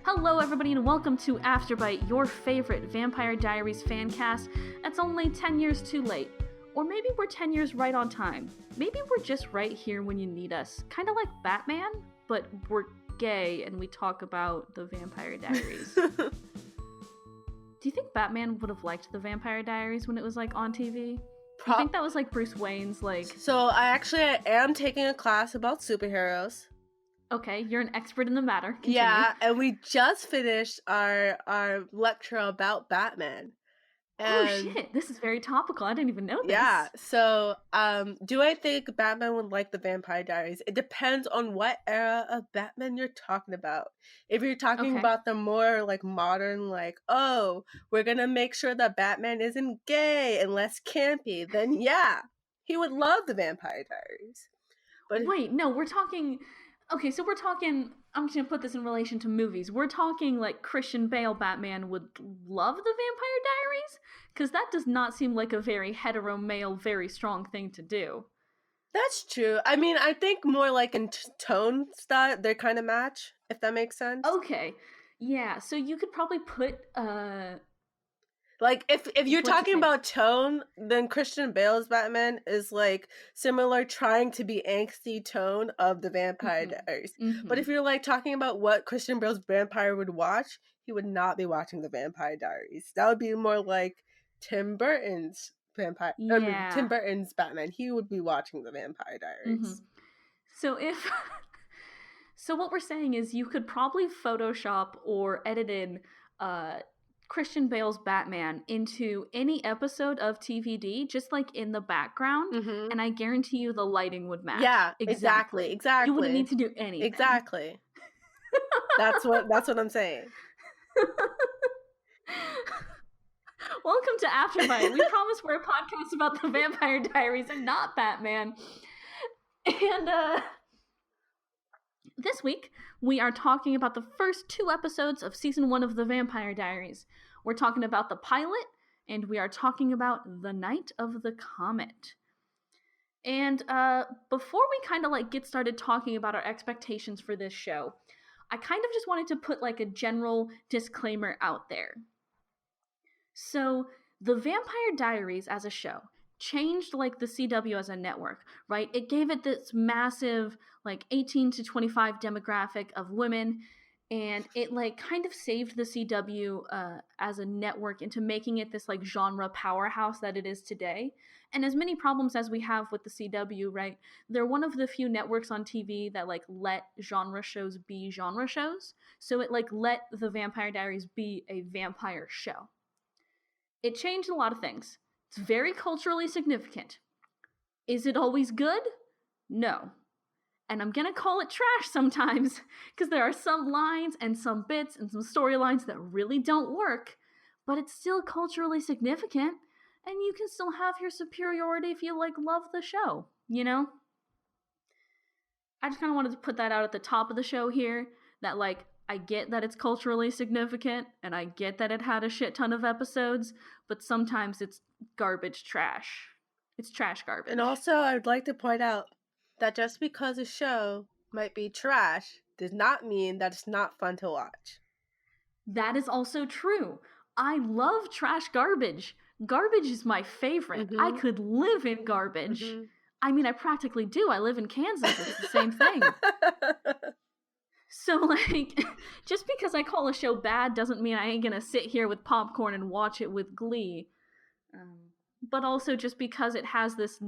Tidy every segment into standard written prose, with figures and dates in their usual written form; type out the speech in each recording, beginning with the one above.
Hello, everybody, and welcome to Afterbite, your favorite Vampire Diaries fan cast that's only 10 years too late. Or maybe we're 10 years right on time. Maybe we're just right here when you need us. Kind of like Batman, but we're gay and we talk about the Vampire Diaries. Do you think Batman would have liked the Vampire Diaries when it was, on TV? I think that was, Bruce Wayne's, So, I am taking a class about superheroes. Okay, you're an expert in the matter. Continue. Yeah, and we just finished our lecture about Batman. And, oh shit, this is very topical. I didn't even know this. Yeah, so do I think Batman would like the Vampire Diaries? It depends on what era of Batman you're talking about. If you're talking about the more modern, oh, we're gonna make sure that Batman isn't gay and less campy, then yeah, he would love the Vampire Diaries. But wait, no, we're talking... Okay, so we're talking, I'm just going to put this in relation to movies. We're talking Christian Bale Batman would love the Vampire Diaries? Because that does not seem like a very hetero male, very strong thing to do. That's true. I mean, I think more in tone style, they kind of match, if that makes sense. Okay. Yeah, so you could probably put, if you're talking about tone, then Christian Bale's Batman is similar trying to be angsty tone of the Vampire Diaries. Mm-hmm. But if you're talking about what Christian Bale's vampire would watch, he would not be watching the Vampire Diaries. That would be more like Tim Burton's vampire. Yeah. Tim Burton's Batman. He would be watching the Vampire Diaries. Mm-hmm. So what we're saying is you could probably Photoshop or edit in Christian Bale's Batman into any episode of TVD, just in the background, and I guarantee you the lighting would match. Yeah, exactly. You wouldn't need to do anything. Exactly. That's what I'm saying. Welcome to Afterbite. We promise we're a podcast about the Vampire Diaries and not Batman. And this week, we are talking about the first 2 episodes of Season 1 of The Vampire Diaries. We're talking about the pilot, and we are talking about The Night of the Comet. And before we get started talking about our expectations for this show, I kind of just wanted to put a general disclaimer out there. So, The Vampire Diaries as a show changed the CW as a network, right? It gave it this massive 18 to 25 demographic of women, and it kind of saved the CW as a network into making it this genre powerhouse that it is today. And as many problems as we have with the CW, right? They're one of the few networks on TV that let genre shows be genre shows. So it let The Vampire Diaries be a vampire show. It changed a lot of things. It's very culturally significant. Is it always good? No. And I'm gonna call it trash sometimes, because there are some lines and some bits and some storylines that really don't work, but it's still culturally significant, and you can still have your superiority if you, love the show, you know? I just kind of wanted to put that out at the top of the show here, that, I get that it's culturally significant, and I get that it had a shit ton of episodes, but sometimes it's garbage trash. It's trash garbage. And also, I'd like to point out that just because a show might be trash does not mean that it's not fun to watch. That is also true. I love trash garbage. Garbage is my favorite. I could live in garbage. I mean, I practically do. I live in Kansas. It's the same thing. So, just because I call a show bad doesn't mean I ain't gonna sit here with popcorn and watch it with glee. But also just because it has this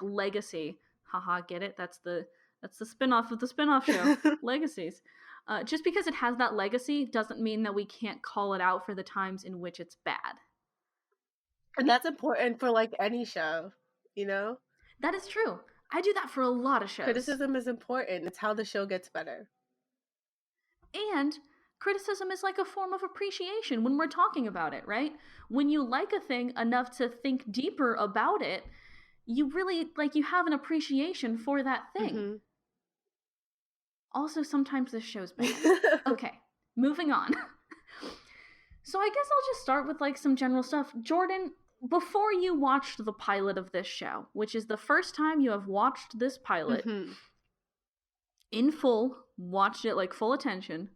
legacy. Haha, get it? That's the spin-off of the spin-off show. Legacies. Just because it has that legacy doesn't mean that we can't call it out for the times in which it's bad. And that's important for any show, you know? That is true. I do that for a lot of shows. Criticism is important. It's how the show gets better. And criticism is a form of appreciation when we're talking about it, right? When you like a thing enough to think deeper about it, you really, you have an appreciation for that thing. Also, sometimes this show's bad. Okay, moving on. So I guess I'll just start with, some general stuff. Jordan, before you watched the pilot of this show, which is the first time you have watched this pilot in full, watched it full attention,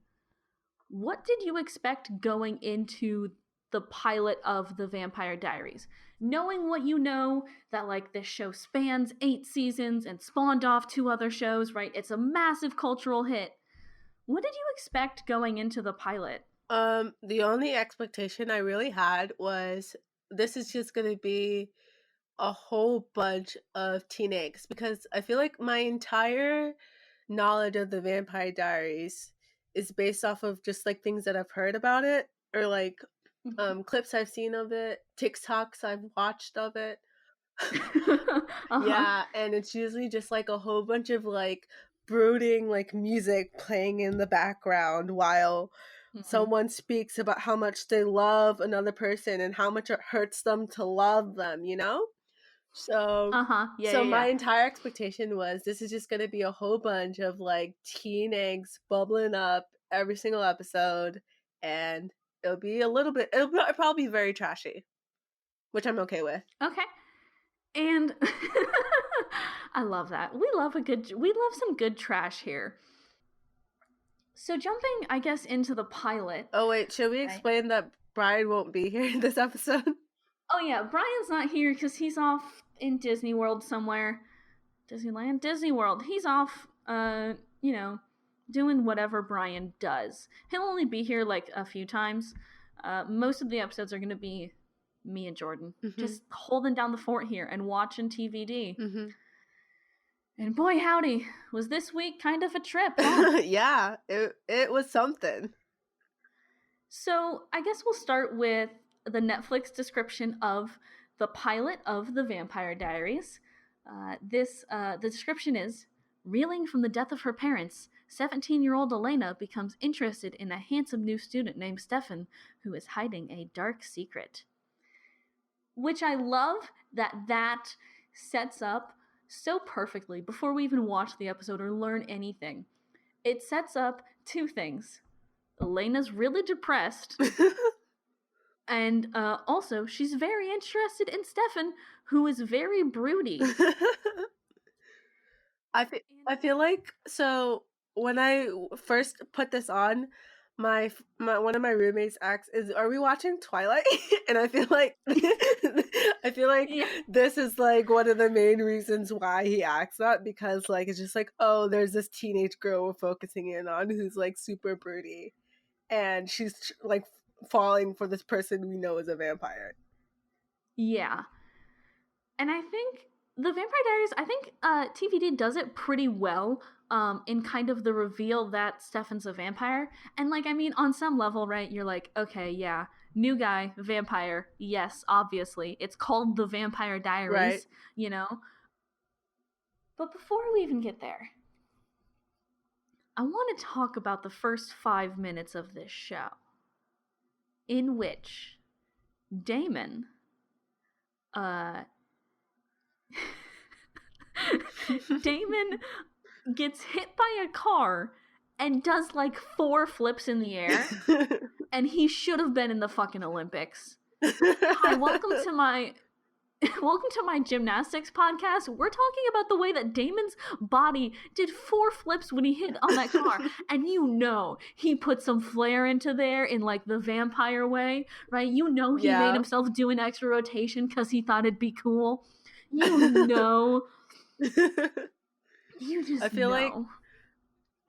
what did you expect going into the pilot of The Vampire Diaries? Knowing what you know, that like this show spans 8 seasons and spawned off 2 other shows, right? It's a massive cultural hit. What did you expect going into the pilot? The only expectation I really had was this is just going to be a whole bunch of teenagers, because I feel like my entire knowledge of the Vampire Diaries is based off of just like things that I've heard about it, or like clips I've seen of it, TikToks I've watched of it. Yeah, and it's usually just like a whole bunch of like brooding like music playing in the background while someone speaks about how much they love another person and how much it hurts them to love them, you know? So my entire expectation was this is just going to be a whole bunch of like teen eggs bubbling up every single episode, and it'll probably be very trashy, which I'm okay with. Okay. And I love that. We love some good trash here. So jumping, I guess, into the pilot. Oh wait, should we explain that Brian won't be here in this episode? Oh yeah, Brian's not here because he's off in Disney World somewhere. Disneyland? Disney World. He's off, doing whatever Brian does. He'll only be here like a few times. Most of the episodes are going to be me and Jordan just holding down the fort here and watching TVD. And boy howdy, was this week kind of a trip, huh? Yeah, it was something. So I guess we'll start with the Netflix description of the pilot of The Vampire Diaries. The description is, reeling from the death of her parents, 17-year-old Elena becomes interested in a handsome new student named Stefan, who is hiding a dark secret. Which I love that sets up so perfectly before we even watch the episode or learn anything. It sets up 2 things. Elena's really depressed, and also she's very interested in Stefan, who is very broody. I feel like, so when I first put this on, my one of my roommates asked, "Are we watching Twilight?" And I feel like this is like one of the main reasons why he asked that, because like it's just like, oh, there's this teenage girl we're focusing in on who's like super broody, and she's like falling for this person we know is a vampire. Yeah. And I think The Vampire Diaries, I think TVD does it pretty well in kind of the reveal that Stefan's a vampire. And like, I mean, on some level, right, you're like, okay, yeah, new guy, vampire, yes, obviously. It's called The Vampire Diaries, right. You know? But before we even get there, I want to talk about the first 5 minutes of this show, in which Damon, Damon gets hit by a car and does like 4 flips in the air, and he should have been in the fucking Olympics. Hi, welcome to my gymnastics podcast. We're talking about the way that Damon's body did 4 flips when he hit on that car, and he put some flair into there in like the vampire way, right? He made himself do an extra rotation because he thought it'd be cool.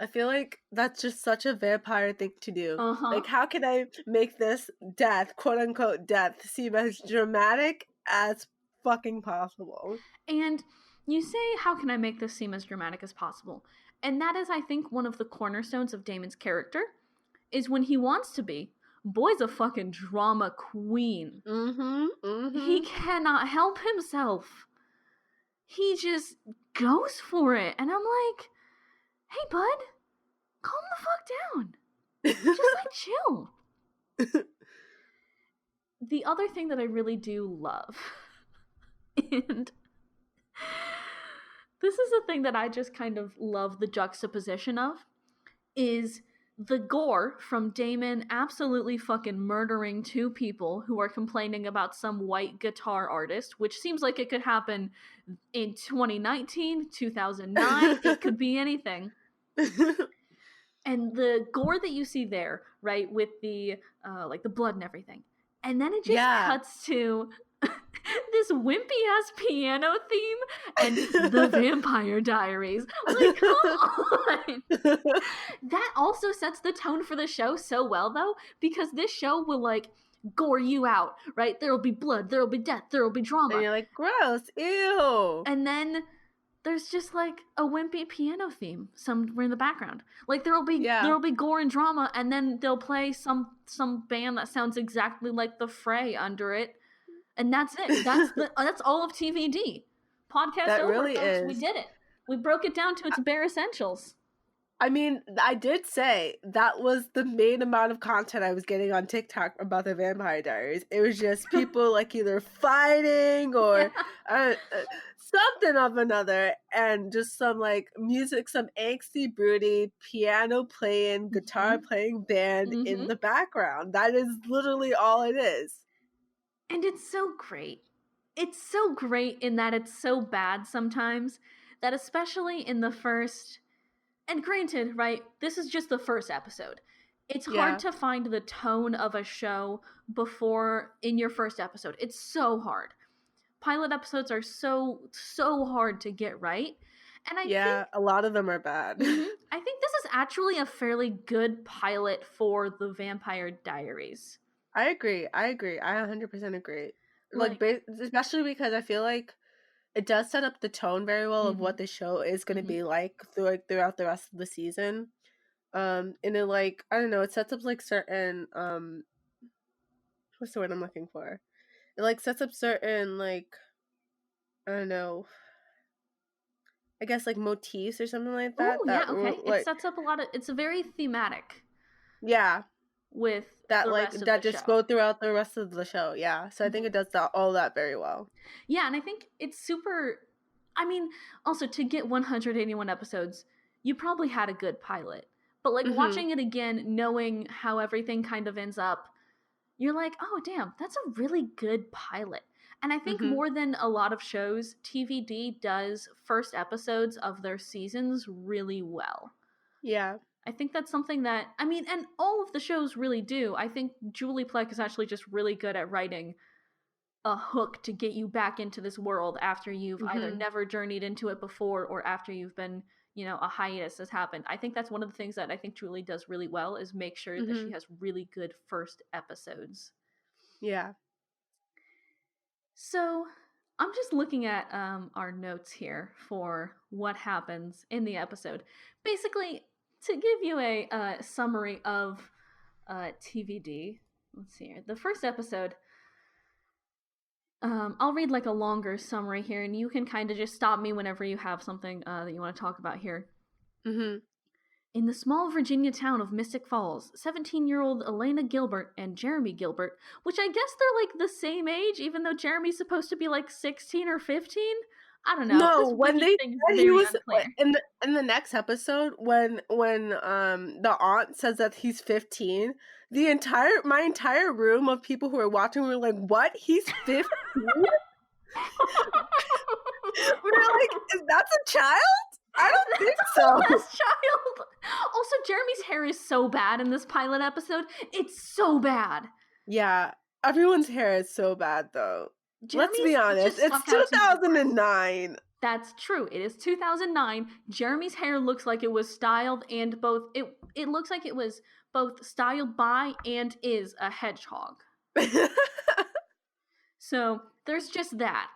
I feel like that's just such a vampire thing to do. Like, how can I make this death, quote unquote death, seem as dramatic as fucking possible? And you say, how can I make this seem as dramatic as possible? And that is, I think, one of the cornerstones of Damon's character, is when he wants to be. Boy's a fucking drama queen. He cannot help himself. He just goes for it. And I'm like, hey, bud, calm the fuck down. Just like chill. The other thing that I really do love, and this is the thing that I just kind of love the juxtaposition of, is the gore from Damon absolutely fucking murdering 2 people who are complaining about some white guitar artist, which seems like it could happen in 2019, 2009. It could be anything. And the gore that you see there, right, with the like the blood and everything, and then it just cuts to this wimpy ass piano theme and the Vampire Diaries. Like, come on. That also sets the tone for the show so well, though, because this show will like gore you out, right? There'll be blood, there'll be death, there'll be drama, and you're like, gross, ew. And then there's just like a wimpy piano theme somewhere in the background. Like there'll be gore and drama, and then they'll play some band that sounds exactly like the Fray under it, and that's it. That's all of TVD. Podcast that over, really folks. Is. We did it. We broke it down to its bare essentials. I mean, I did say that was the main amount of content I was getting on TikTok about the Vampire Diaries. It was just people like either fighting or something of another, and just some like music, some angsty, broody piano playing, guitar playing band in the background. That is literally all it is. And it's so great. It's so great in that it's so bad sometimes that, especially in the first... And granted, right, this is just the first episode. It's hard to find the tone of a show in your first episode. It's so hard. Pilot episodes are so hard to get right. And I think a lot of them are bad. I think this is actually a fairly good pilot for the Vampire Diaries. I agree. I 100% agree. Like especially because I feel like it does set up the tone very well of what the show is going to be like throughout the rest of the season. And it like, I don't know, it sets up like certain, what's the word I'm looking for? It like sets up certain like, I don't know, I guess like motifs or something like that. Oh, yeah, okay. It sets up a lot of, it's a very thematic. Yeah. With that like that just go throughout the rest of the show. Yeah. So I think it does all that very well. Yeah, and I think it's super, I mean, also to get 181 episodes, you probably had a good pilot. But like watching it again, knowing how everything kind of ends up, you're like, oh damn, that's a really good pilot. And I think more than a lot of shows, TVD does first episodes of their seasons really well. Yeah. I think that's something that, I mean, and all of the shows really do. I think Julie Plec is actually just really good at writing a hook to get you back into this world after you've either never journeyed into it before or after you've been, a hiatus has happened. I think that's one of the things that I think Julie does really well is make sure that she has really good first episodes. Yeah. So I'm just looking at our notes here for what happens in the episode. Basically, to give you a summary of TVD, let's see here. The first episode, I'll read like a longer summary here, and you can kind of just stop me whenever you have something that you want to talk about here. In the small Virginia town of Mystic Falls, 17-year-old Elena Gilbert and Jeremy Gilbert, which I guess they're like the same age, even though Jeremy's supposed to be like 16 or 15. I don't know. No, when they said he was in the next episode, when the aunt says that he's 15, my entire room of people who are watching were like, "What? He's 15?" We were like, "Is that a child?" I don't think so. This child. Also, Jeremy's hair is so bad in this pilot episode. It's so bad. Yeah, everyone's hair is so bad though. Let's be honest, it's 2009. That's true. It is 2009. Jeremy's hair looks like it was styled and it looks like it was both styled by and is a hedgehog. So there's just that.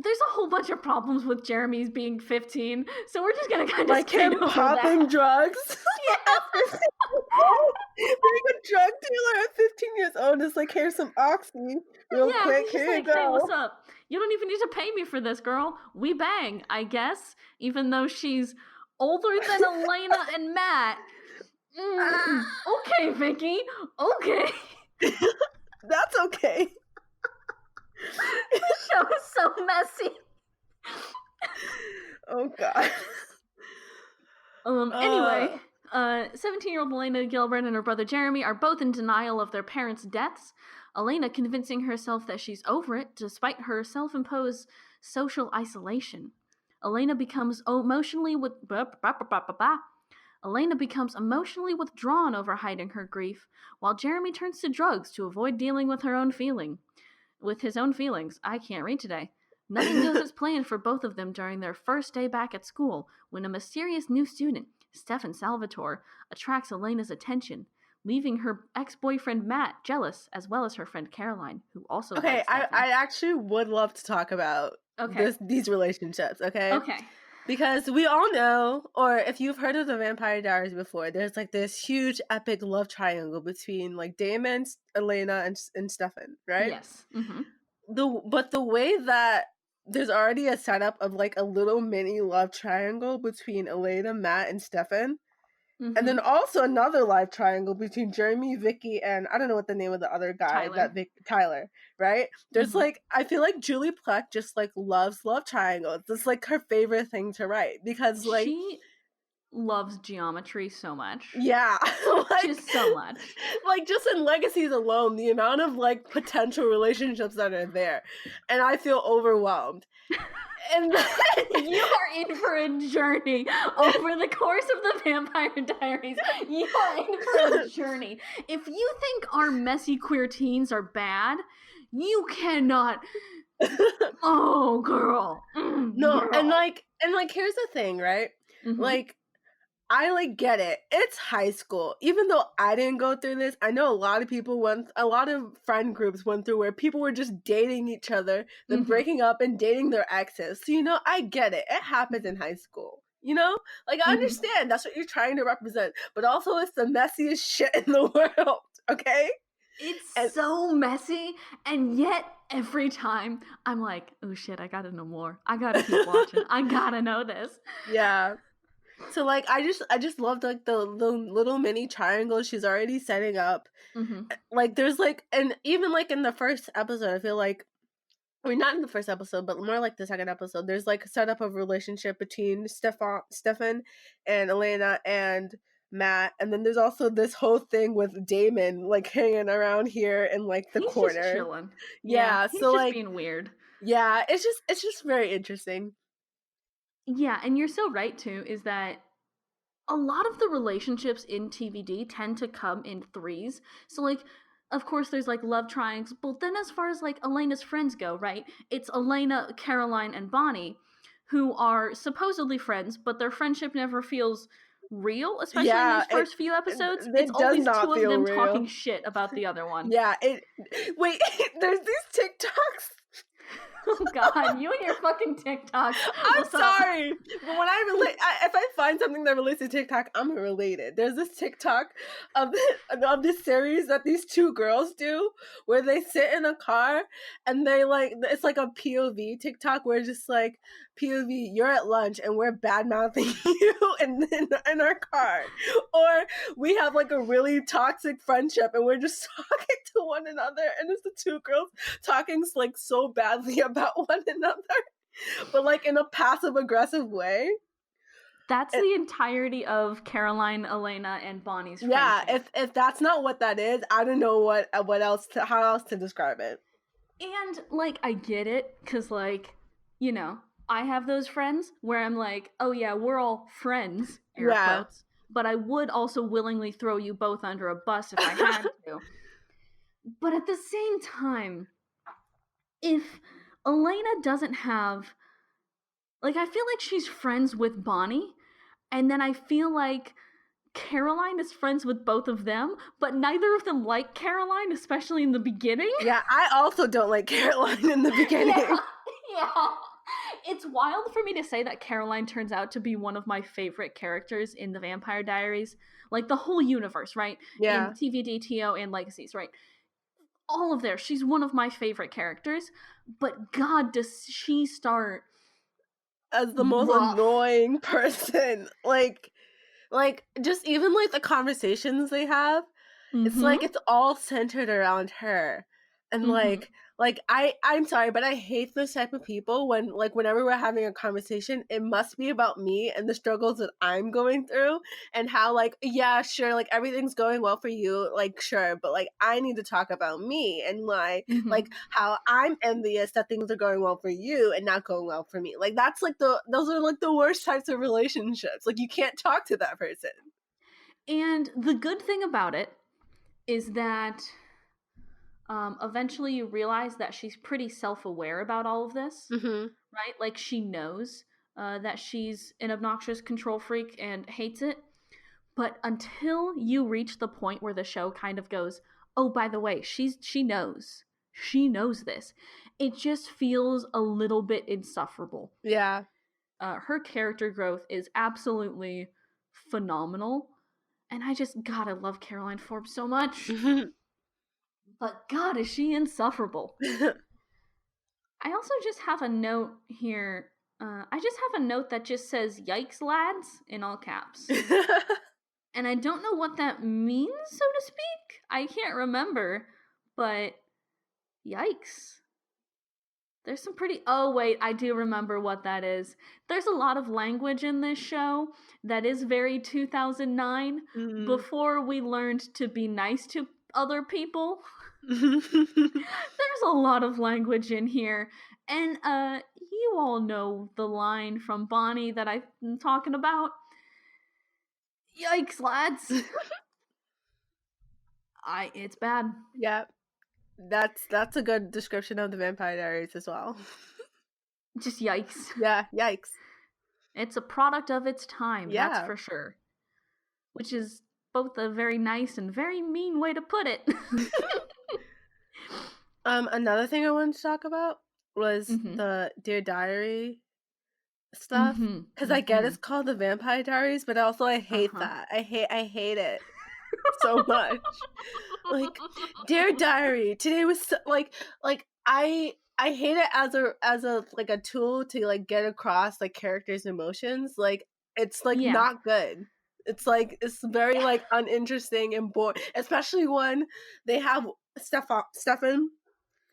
There's a whole bunch of problems with Jeremy's being 15, so we're just gonna kind of like him popping drugs. Yeah. Being a drug dealer at 15 years old is like, here's some oxy, real quick. Here you go. Hey, what's up? You don't even need to pay me for this, girl. We bang, I guess. Even though she's older than Elena and Matt. Okay, Vicky. Okay. That's okay. This show is so messy. Oh god. Anyway, 17-year-old Elena Gilbert and her brother Jeremy are both in denial of their parents' deaths. Elena convincing herself that she's over it despite her self-imposed social isolation. Elena becomes emotionally Elena becomes emotionally withdrawn over hiding her grief, while Jeremy turns to drugs to avoid dealing with his own feelings. I can't read today. Nothing goes as planned for both of them during their first day back at school when a mysterious new student, Stefan Salvatore, attracts Elena's attention, leaving her ex-boyfriend Matt jealous, as well as her friend Caroline, who also likes Stefan. I actually would love to talk about these relationships, okay? Because we all know, or if you've heard of the Vampire Diaries before, there's like this huge epic love triangle between like Damon, Elena, and Stefan, right? Yes. Mm-hmm. But the way that there's already a setup of like a little mini love triangle between Elena, Matt, and Stefan. Mm-hmm. And then also another love triangle between Jeremy, Vicky, and I don't know what the name of the other guy, Tyler, right? There's like, I feel like Julie Plec just like loves love triangles. It's like her favorite thing to write because like she loves geometry so much. Yeah. Like, just so much. Like just in Legacies alone, the amount of like potential relationships that are there. And I feel overwhelmed. And you are in for a journey over the course of the Vampire Diaries. You are in for a journey. If you think our messy queer teens are bad, you cannot. Oh, girl. No, girl. And like here's the thing, right? Mm-hmm. Like, I like get it. It's high school. Even though I didn't go through this, I know a lot of friend groups went through where people were just dating each other, then breaking up and dating their exes. So, I get it. It happens in high school. Like I understand that's what you're trying to represent, but also it's the messiest shit in the world, okay? It's so messy, and yet every time I'm like, oh shit, I gotta know more. I gotta keep watching. I gotta know this. Yeah. So like I just loved like the little mini triangle she's already setting up. Mm-hmm. Like there's like, and even like in the first episode, I feel like, I mean not in the first episode, but more like the second episode, there's like a setup of relationship between Stefan and Elena and Matt, and then there's also this whole thing with Damon like hanging around here in like the corner. Just chilling. Yeah, he's so just like being weird. Yeah, it's just very interesting. Yeah, and you're so right, too, is that a lot of the relationships in TVD tend to come in threes. So, like, of course, there's, like, love triangles. But then as far as, like, Elena's friends go, right? It's Elena, Caroline, and Bonnie, who are supposedly friends, but their friendship never feels real, especially in these first few episodes. It's always two of them talking shit about the other one. Yeah, wait, there's these TikToks. Oh God, you and your fucking TikTok. I'm sorry, but when if I find something that relates to TikTok, I'm gonna relate it. There's this TikTok of this series that these two girls do, where they sit in a car and they like, it's like a POV TikTok where it's just like, POV, you're at lunch and we're bad mouthing you in our car, or we have like a really toxic friendship and we're just talking to one another, and it's the two girls talking like so badly about one another, but like in a passive aggressive way. That's the entirety of Caroline, Elena, and Bonnie's friendship. Yeah, if that's not what that is, I don't know how else to describe it. And like I get it, because like, I have those friends where I'm like, oh yeah, we're all friends, air quotes, but I would also willingly throw you both under a bus if I had to. But at the same time, if Elena doesn't have, like, I feel like she's friends with Bonnie, and then I feel like Caroline is friends with both of them, but neither of them like Caroline, especially in the beginning. Yeah, I also don't like Caroline in the beginning. Yeah. It's wild for me to say that Caroline turns out to be one of my favorite characters in the Vampire Diaries. Like, the whole universe, right? Yeah. In TVD, TO, and Legacies, right? All of there. She's one of my favorite characters. But God, does she start as the most annoying person. Like, just even, like, the conversations they have, it's like it's all centered around her. And I'm sorry, but I hate those type of people when whenever we're having a conversation, it must be about me and the struggles that I'm going through and how yeah, sure, everything's going well for you, sure, but I need to talk about me and how I'm envious that things are going well for you and not going well for me. That's those are the worst types of relationships. You can't talk to that person. And the good thing about it is that eventually you realize that she's pretty self-aware about all of this, right? She knows that she's an obnoxious control freak and hates it. But until you reach the point where the show kind of goes, oh, by the way, she knows this, it just feels a little bit insufferable. Yeah. Her character growth is absolutely phenomenal. And I love Caroline Forbes so much. But God, is she insufferable. I also just have a note here. I just have a note that just says, "Yikes, lads," in all caps. And I don't know what that means, so to speak. I can't remember. But, yikes. There's some pretty... Oh, wait, I do remember what that is. There's a lot of language in this show that is very 2009, before we learned to be nice to other people. There's a lot of language in here. And you all know the line from Bonnie that I'm talking about. Yikes, lads. It's bad. Yeah. That's a good description of the Vampire Diaries as well. Just yikes. Yeah, yikes. It's a product of its time, that's for sure. Which is both a very nice and very mean way to put it. Another thing I wanted to talk about was the Dear Diary stuff. Because I get it's called the Vampire Diaries, but also I hate that. I hate it so much. Dear Diary, today was so, I hate it as a tool to get across characters' emotions. It's not good. It's very uninteresting and boring, especially when they have Stefan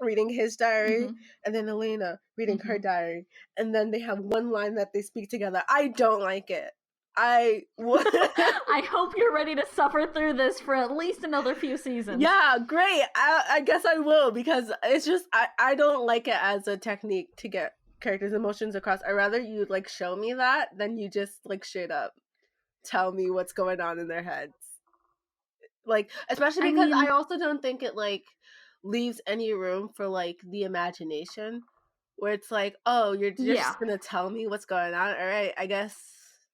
reading his diary and then Elena reading her diary, and then they have one line that they speak together. I don't like it. I hope you're ready to suffer through this for at least another few seasons. Yeah, great. I guess I will, because it's just I don't like it as a technique to get characters' emotions across. I'd rather you show me that than you just straight up tell me what's going on in their heads. Especially because I also don't think it leaves any room for the imagination, where it's oh, you're just gonna tell me what's going on. All right, I guess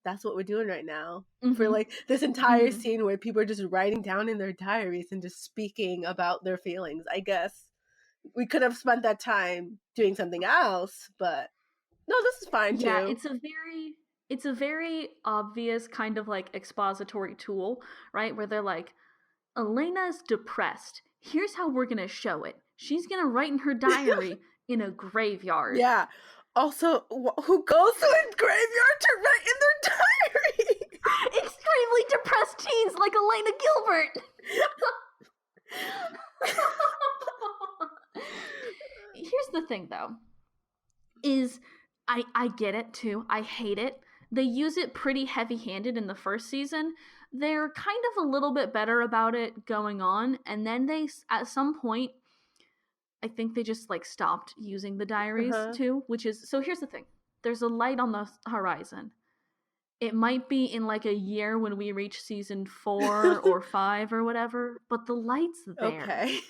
that's what we're doing right now. For this entire scene where people are just writing down in their diaries and just speaking about their feelings. I guess we could have spent that time doing something else, but no, this is fine too. Yeah, it's a very obvious kind of expository tool, right? Where they're Elena's depressed. Here's how we're gonna show it. She's gonna write in her diary in a graveyard. Yeah. Also, who goes to a graveyard to write in their diary? Extremely depressed teens like Elena Gilbert. Here's the thing, though, is I get it too. I hate it. They use it pretty heavy-handed in the first season. They're kind of a little bit better about it going on, and then they, at some point, I think they just stopped using the diaries too, which is... So here's the thing. There's a light on the horizon. It might be in a year when we reach season 4 or 5 or whatever, but the light's there. Okay.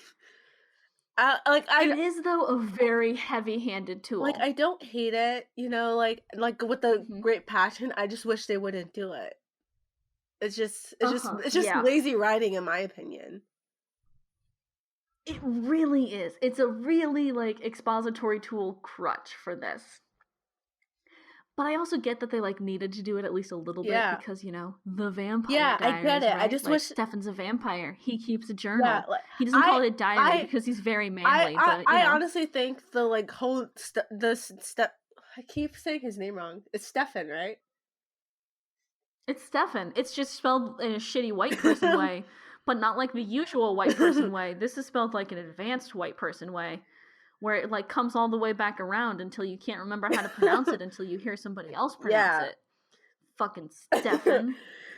It is, though, a very heavy-handed tool. I don't hate it, with a great passion. I just wish they wouldn't do it. It's just lazy writing, in my opinion. It really is. It's a really expository tool crutch for this. But I also get that they needed to do it at least a little bit because the Vampire Diaries, I get it. Right? I just wish Stefan's a vampire. He keeps a journal. He doesn't call it a diary because he's very manly. I honestly think the whole I keep saying his name wrong. It's Stefan, right? It's Stefan. It's just spelled in a shitty white person way. but not like the usual white person way. This is spelled like an advanced white person way, where it like comes all the way back around until you can't remember how to pronounce it until you hear somebody else pronounce it. Fucking Stefan.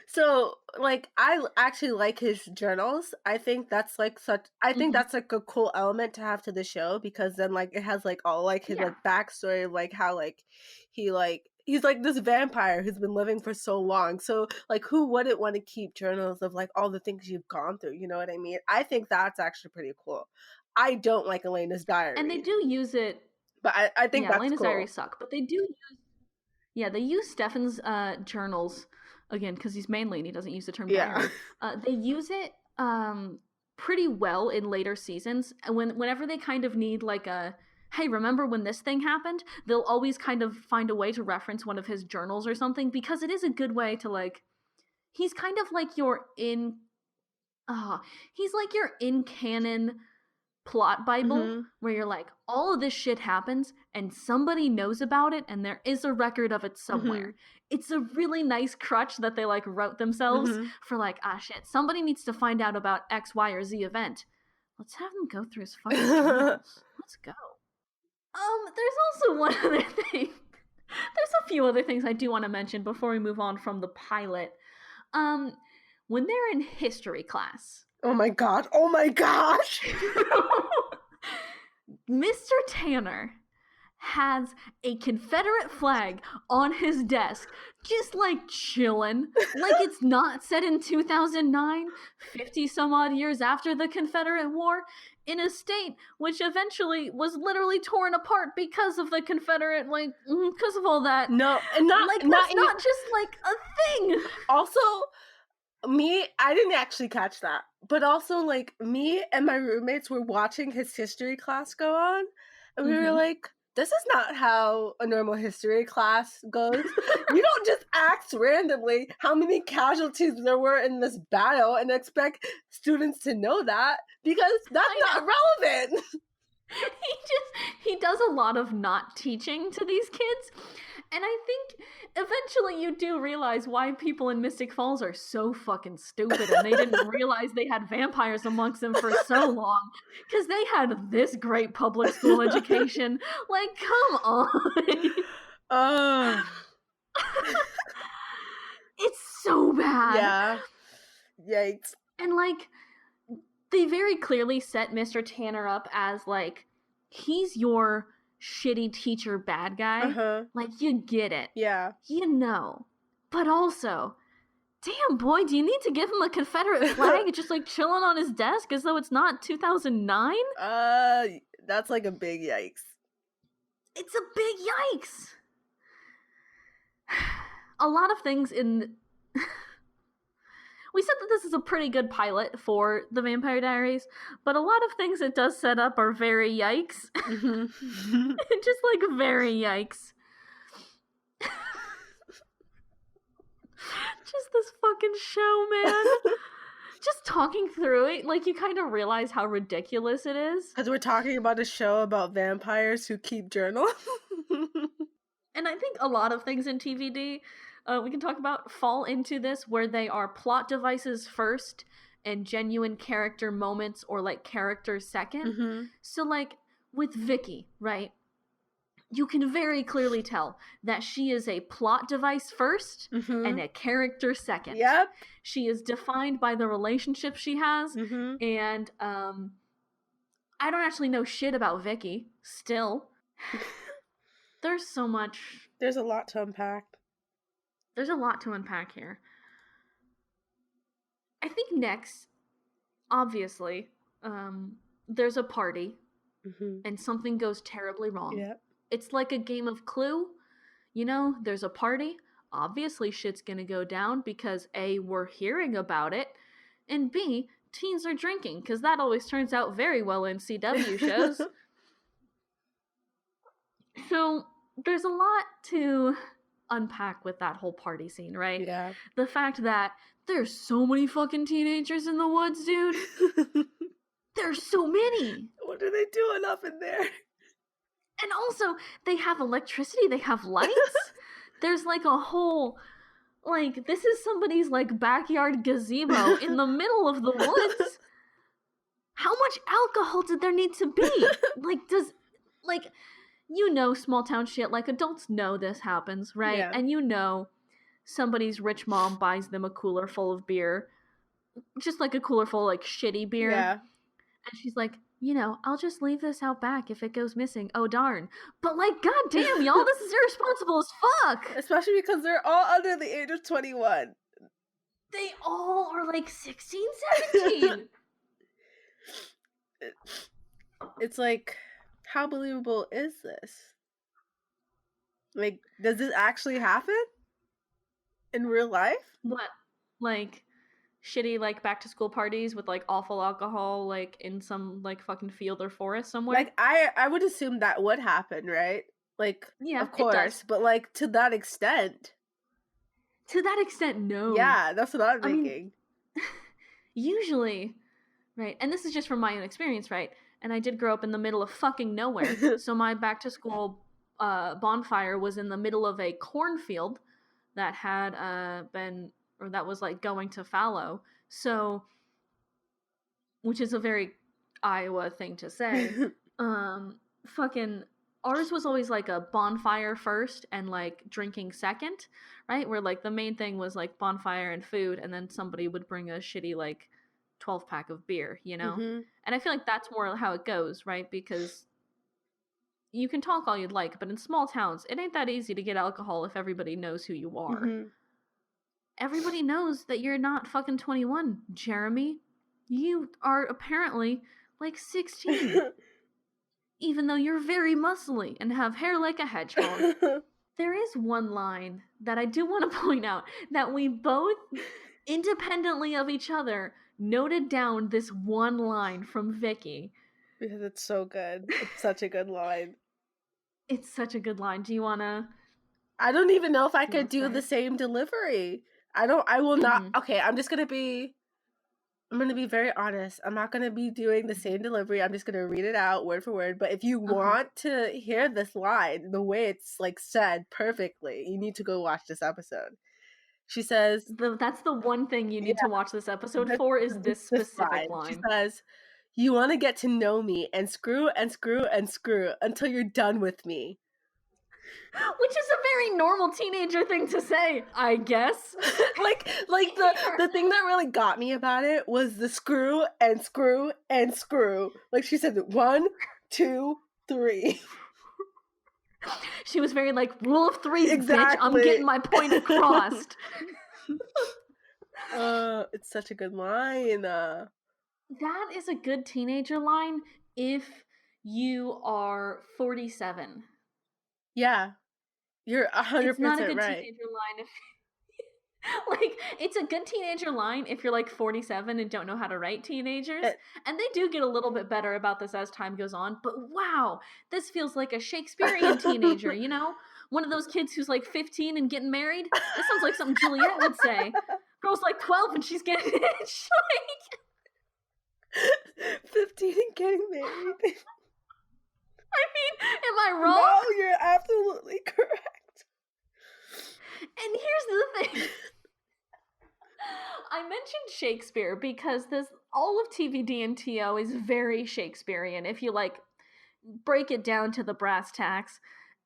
So, like, I actually like his journals. I think that's like that's like a cool element to have to the show, because then like it has like all like his like backstory of like how like he's like this vampire who's been living for so long. So like, who wouldn't want to keep journals of like all the things you've gone through? You know what I mean? I think that's actually pretty cool. I don't like Elena's diary, and they do use it, but I think that's Elena's cool. diaries suck, but they do use they use Stefan's journals. Again, because he's manly and he doesn't use the term diary. They use it pretty well in later seasons. And whenever they kind of need like a, hey, remember when this thing happened? They'll always kind of find a way to reference one of his journals or something, because it is a good way to like, he's kind of like your in canon plot Bible, where you're like, all of this shit happens and somebody knows about it and there is a record of it somewhere. It's a really nice crutch that they like wrote themselves for like, shit, somebody needs to find out about X, Y, or Z event. Let's have them go through his fucking journals. Let's go. There's also one other thing. There's a few other things I do want to mention before we move on from the pilot. When they're in history class. Oh my god. Oh my gosh. Mr. Tanner has a Confederate flag on his desk, just like chilling, like it's not set in 2009, 50 some odd years after the Confederate War, in a state which eventually was literally torn apart because of the Confederate, like, because of all that. No, and not just like a thing. Also, I didn't actually catch that, but also like me and my roommates were watching his history class go on, and we were like, this is not how a normal history class goes. You don't just ask randomly how many casualties there were in this battle and expect students to know that, because that's not relevant. He does a lot of not teaching to these kids. And I think eventually you do realize why people in Mystic Falls are so fucking stupid, and they didn't realize they had vampires amongst them for so long, because they had this great public school education. Like, come on. It's so bad. Yeah. Yikes. And like, they very clearly set Mr. Tanner up as like, he's your shitty teacher bad guy. Like, you get it. Yeah. You know. But also, damn boy, do you need to give him a Confederate flag just like chilling on his desk as though it's not 2009? That's like a big yikes. It's a big yikes. A lot of things in... We said that this is a pretty good pilot for The Vampire Diaries, but a lot of things it does set up are very yikes. Just like very yikes. Just this fucking show, man. Just talking through it, like, you kind of realize how ridiculous it is. Because we're talking about a show about vampires who keep journals. And I think a lot of things in TVD we can talk about fall into this, where they are plot devices first and genuine character moments or like characters second. So like with Vicky, right? You can very clearly tell that she is a plot device first and a character second. Yep. She is defined by the relationship she has. And I don't actually know shit about Vicky still. There's so much. There's a lot to unpack. There's a lot to unpack here. I think next, obviously, there's a party, and something goes terribly wrong. Yep. It's like a game of Clue. You know, there's a party. Obviously, shit's gonna go down because A, we're hearing about it, and B, teens are drinking, because that always turns out very well in CW shows. So, there's a lot to unpack with that whole party scene, right? Yeah. The fact that there's so many fucking teenagers in the woods, dude. There's so many. What are they doing up in there? And also, they have electricity, they have lights. There's like a whole, Like, this is somebody's, like, backyard gazebo in the middle of the woods. How much alcohol did there need to be? Like, you know, small town shit, like, adults know this happens, right? Yeah. And you know somebody's rich mom buys them a cooler full of beer. Just, like, a cooler full of, like, shitty beer. Yeah. And she's like, you know, I'll just leave this out back if it goes missing. Oh, darn. But, like, goddamn, y'all, this is irresponsible as fuck. Especially because they're all under the age of 21. They all are, like, 16, 17. It's like, how believable is this? Like, does this actually happen in real life? What? Like, shitty, like, back-to-school parties with, like, awful alcohol, like, in some, like, fucking field or forest somewhere? Like, I would assume that would happen, right? Like, yeah, of course. But, like, to that extent. To that extent, no. Yeah, that's what I'm thinking. Usually, right, and this is just from my own experience, right, and I did grow up in the middle of fucking nowhere, so my back-to-school bonfire was in the middle of a cornfield that had that was, like, going to fallow, so, which is a very Iowa thing to say, fucking, ours was always, like, a bonfire first and, like, drinking second, right, where, like, the main thing was, like, bonfire and food, and then somebody would bring a shitty, like, 12-pack of beer, you know? Mm-hmm. And I feel like that's more how it goes, right, because you can talk all you'd like, but in small towns, it ain't that easy to get alcohol if everybody knows who you are. Mm-hmm. Everybody knows that you're not fucking 21, Jeremy. You are apparently, like, 16. Even though you're very muscly and have hair like a hedgehog. There is one line that I do want to point out that we both, independently of each other, noted down this one line from Vicky. Because it's so good. It's such a good line. It's such a good line. Do you want to... I don't even know if I could do the same delivery. I will not... Okay, I'm going to be very honest. I'm not going to be doing the same delivery. I'm just going to read it out word for word. But if you want to hear this line, the way it's, like, said perfectly, you need to go watch this episode. She says... That's the one thing you need to watch this episode for, is this specific line. She says, you want to get to know me and screw and screw and screw until you're done with me. Which is a very normal teenager thing to say, I guess. like the thing that really got me about it was the screw and screw and screw. Like, she said 1, 2, 3. She was very like, rule of threes, exactly. Bitch. I'm getting my point across. It's such a good line. That is a good teenager line if you are 47. Yeah. You're 100% it's not a good right. Teenager line if like, it's a good teenager line if you're like 47 and don't know how to write teenagers. And they do get a little bit better about this as time goes on, but wow, this feels like a Shakespearean teenager, you know? One of those kids who's like 15 and getting married. This sounds like something Juliet would say. Girl's like 12 and she's getting hitched. Like 15 and getting married. I mean, am I wrong? No, you're absolutely correct. And here's the thing. I mentioned Shakespeare because all of TVD and TO is very Shakespearean. If you, like, break it down to the brass tacks,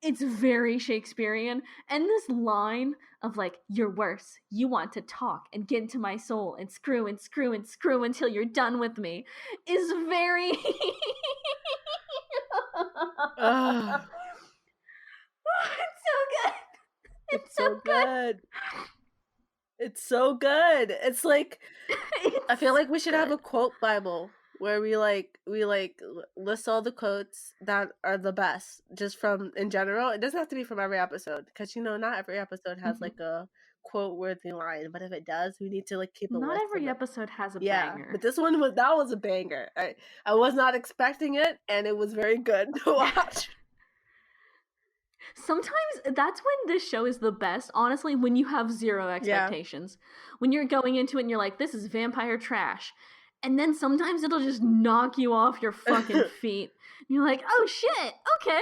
it's very Shakespearean. And this line of, like, you're worse, you want to talk and get into my soul and screw and screw and screw until you're done with me is very... It's so good. It's so good. It's so good. It's like I feel like we should have a quote Bible where we list all the quotes that are the best just from in general. It doesn't have to be from every episode because, you know, not every episode has like a quote worthy line, but if it does, we need to like keep a list. Not every episode has a banger. But this one was a banger. I was not expecting it, and it was very good to watch. Sometimes that's when this show is the best, honestly, when you have zero expectations. When you're going into it and you're like, this is vampire trash. And then sometimes it'll just knock you off your fucking feet. And you're like, oh shit, okay.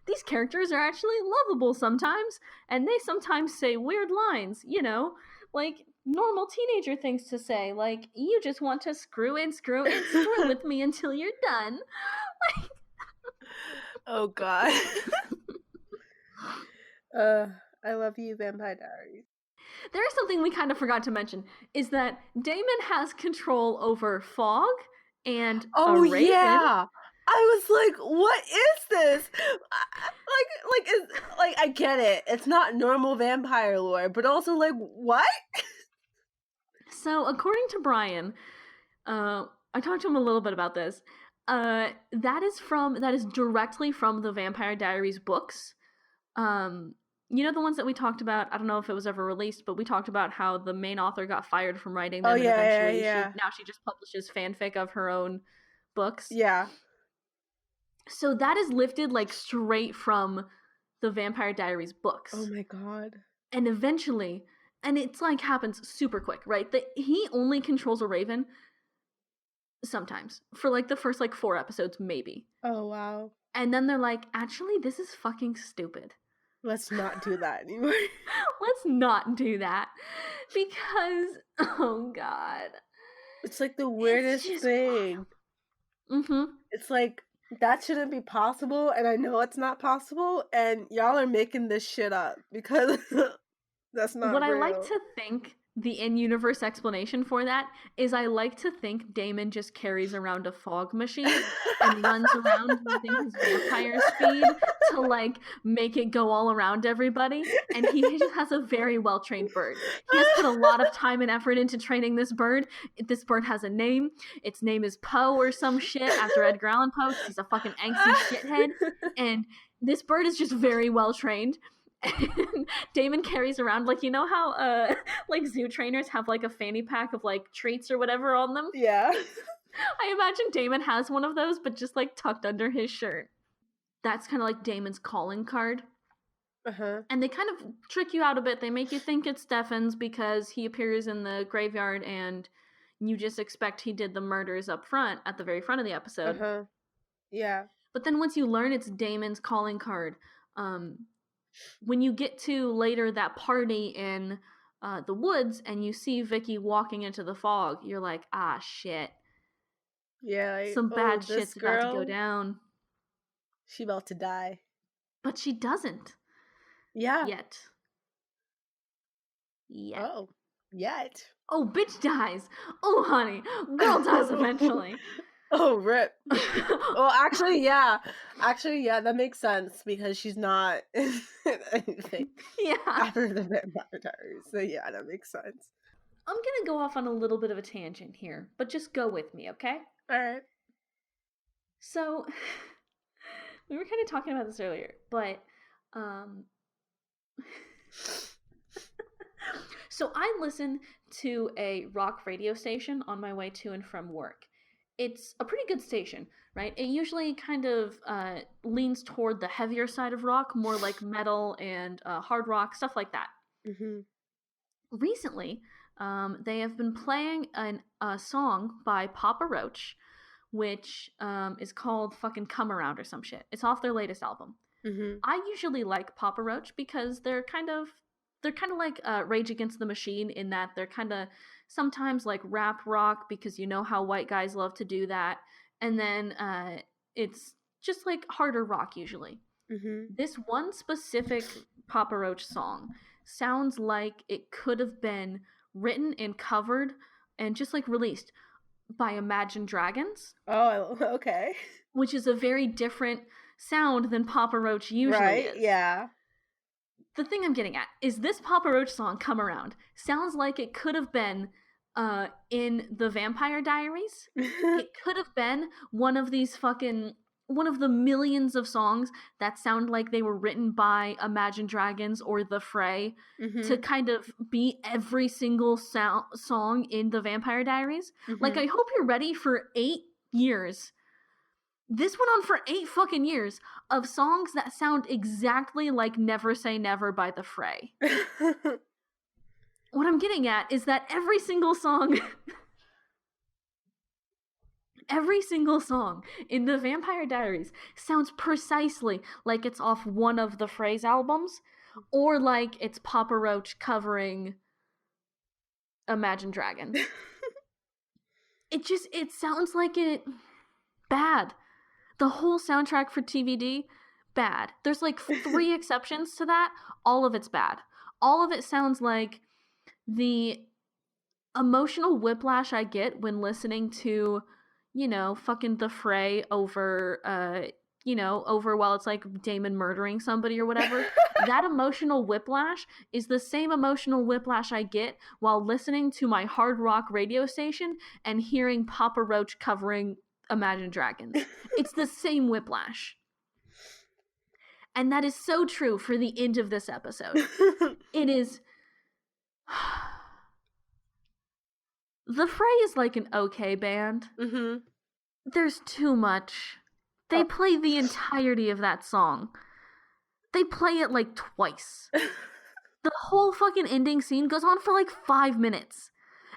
These characters are actually lovable sometimes. And they sometimes say weird lines, you know, like normal teenager things to say. Like, you just want to screw with me until you're done. Like, oh God. I love you, Vampire Diaries. There is something we kind of forgot to mention, is that Damon has control over Fog and a raven. Yeah. I was like, what is this? I get it. It's not normal vampire lore, but also like, what? So according to Brian, I talked to him a little bit about this. That is directly from the Vampire Diaries books. You know, the ones that we talked about, I don't know if it was ever released, but we talked about how the main author got fired from writing them, and eventually now she just publishes fanfic of her own books. Yeah. So that is lifted like straight from the Vampire Diaries books. Oh my God. And eventually, and it's like happens super quick, right? He only controls a raven sometimes for like the first like 4 episodes maybe. Oh wow. And then they're like, actually this is fucking stupid. Let's not do that anymore. Let's not do that. Because, oh God. It's like the weirdest thing. Mm-hmm. It's like, that shouldn't be possible, and I know it's not possible, and y'all are making this shit up, because that's not what real. I like to think the in-universe explanation for that is I like to think Damon just carries around a fog machine and runs around using his vampire speed to like make it go all around everybody, and he just has a very well-trained bird. He has put a lot of time and effort into training this bird. This bird has a name. Its name is Poe or some shit after Edgar Allan Poe. He's a fucking angsty shithead, and this bird is just very well-trained. And Damon carries around, like, you know how like zoo trainers have like a fanny pack of like treats or whatever on them? Yeah. I imagine Damon has one of those, but just like tucked under his shirt. That's kind of like Damon's calling card. Uh-huh. And they kind of trick you out a bit. They make you think it's Stefan's because he appears in the graveyard and you just expect he did the murders up front at the very front of the episode. Uh-huh. Yeah. But then once you learn it's Damon's calling card, when you get to later that party in the woods and you see Vicky walking into the fog, you're like, ah, shit. Yeah, like, some bad shit's about to go down. She about to die. But she doesn't. Yeah. Yet. Oh, yet. Oh, bitch dies. Oh, honey. Girl dies eventually. Oh, rip. Well, actually, yeah. That makes sense because she's not in anything. Yeah. After the Vampire Diaries. So, yeah, that makes sense. I'm going to go off on a little bit of a tangent here, but just go with me, okay? All right. So, we were kind of talking about this earlier, but, so I listen to a rock radio station on my way to and from work. It's a pretty good station, right? It usually kind of leans toward the heavier side of rock, more like metal and hard rock, stuff like that. Mm-hmm. Recently, they have been playing a song by Papa Roach, which is called fucking Come Around or some shit. It's off their latest album. Mm-hmm. I usually like Papa Roach because they're kind of like Rage Against the Machine in that they're kind of sometimes like rap rock because you know how white guys love to do that. And then it's just like harder rock usually. Mm-hmm. This one specific Papa Roach song sounds like it could have been written and covered and just like released by Imagine Dragons. Oh, okay. Which is a very different sound than Papa Roach usually is. Yeah. The thing I'm getting at is this Papa Roach song, Come Around, sounds like it could have been in the Vampire Diaries. It could have been one of the millions of songs that sound like they were written by Imagine Dragons or The Fray to kind of be every single song in the Vampire Diaries. Like, I hope you're ready for 8 years. This went on for 8 fucking years of songs that sound exactly like Never Say Never by The Fray. What I'm getting at is that every single song Every single song in the Vampire Diaries sounds precisely like it's off one of the Phrase albums, or like it's Papa Roach covering Imagine Dragons. It sounds like it bad. The whole soundtrack for TVD, bad. There's like 3 exceptions to that. All of it's bad. All of it sounds like the emotional whiplash I get when listening to, fucking The Fray over, over while it's like Damon murdering somebody or whatever. That emotional whiplash is the same emotional whiplash I get while listening to my hard rock radio station and hearing Papa Roach covering Imagine Dragons. It's the same whiplash. And that is so true for the end of this episode. It is... The Fray is like an okay band. Mm-hmm. There's too much. They play the entirety of that song. They play it like twice. The whole fucking ending scene goes on for like 5 minutes.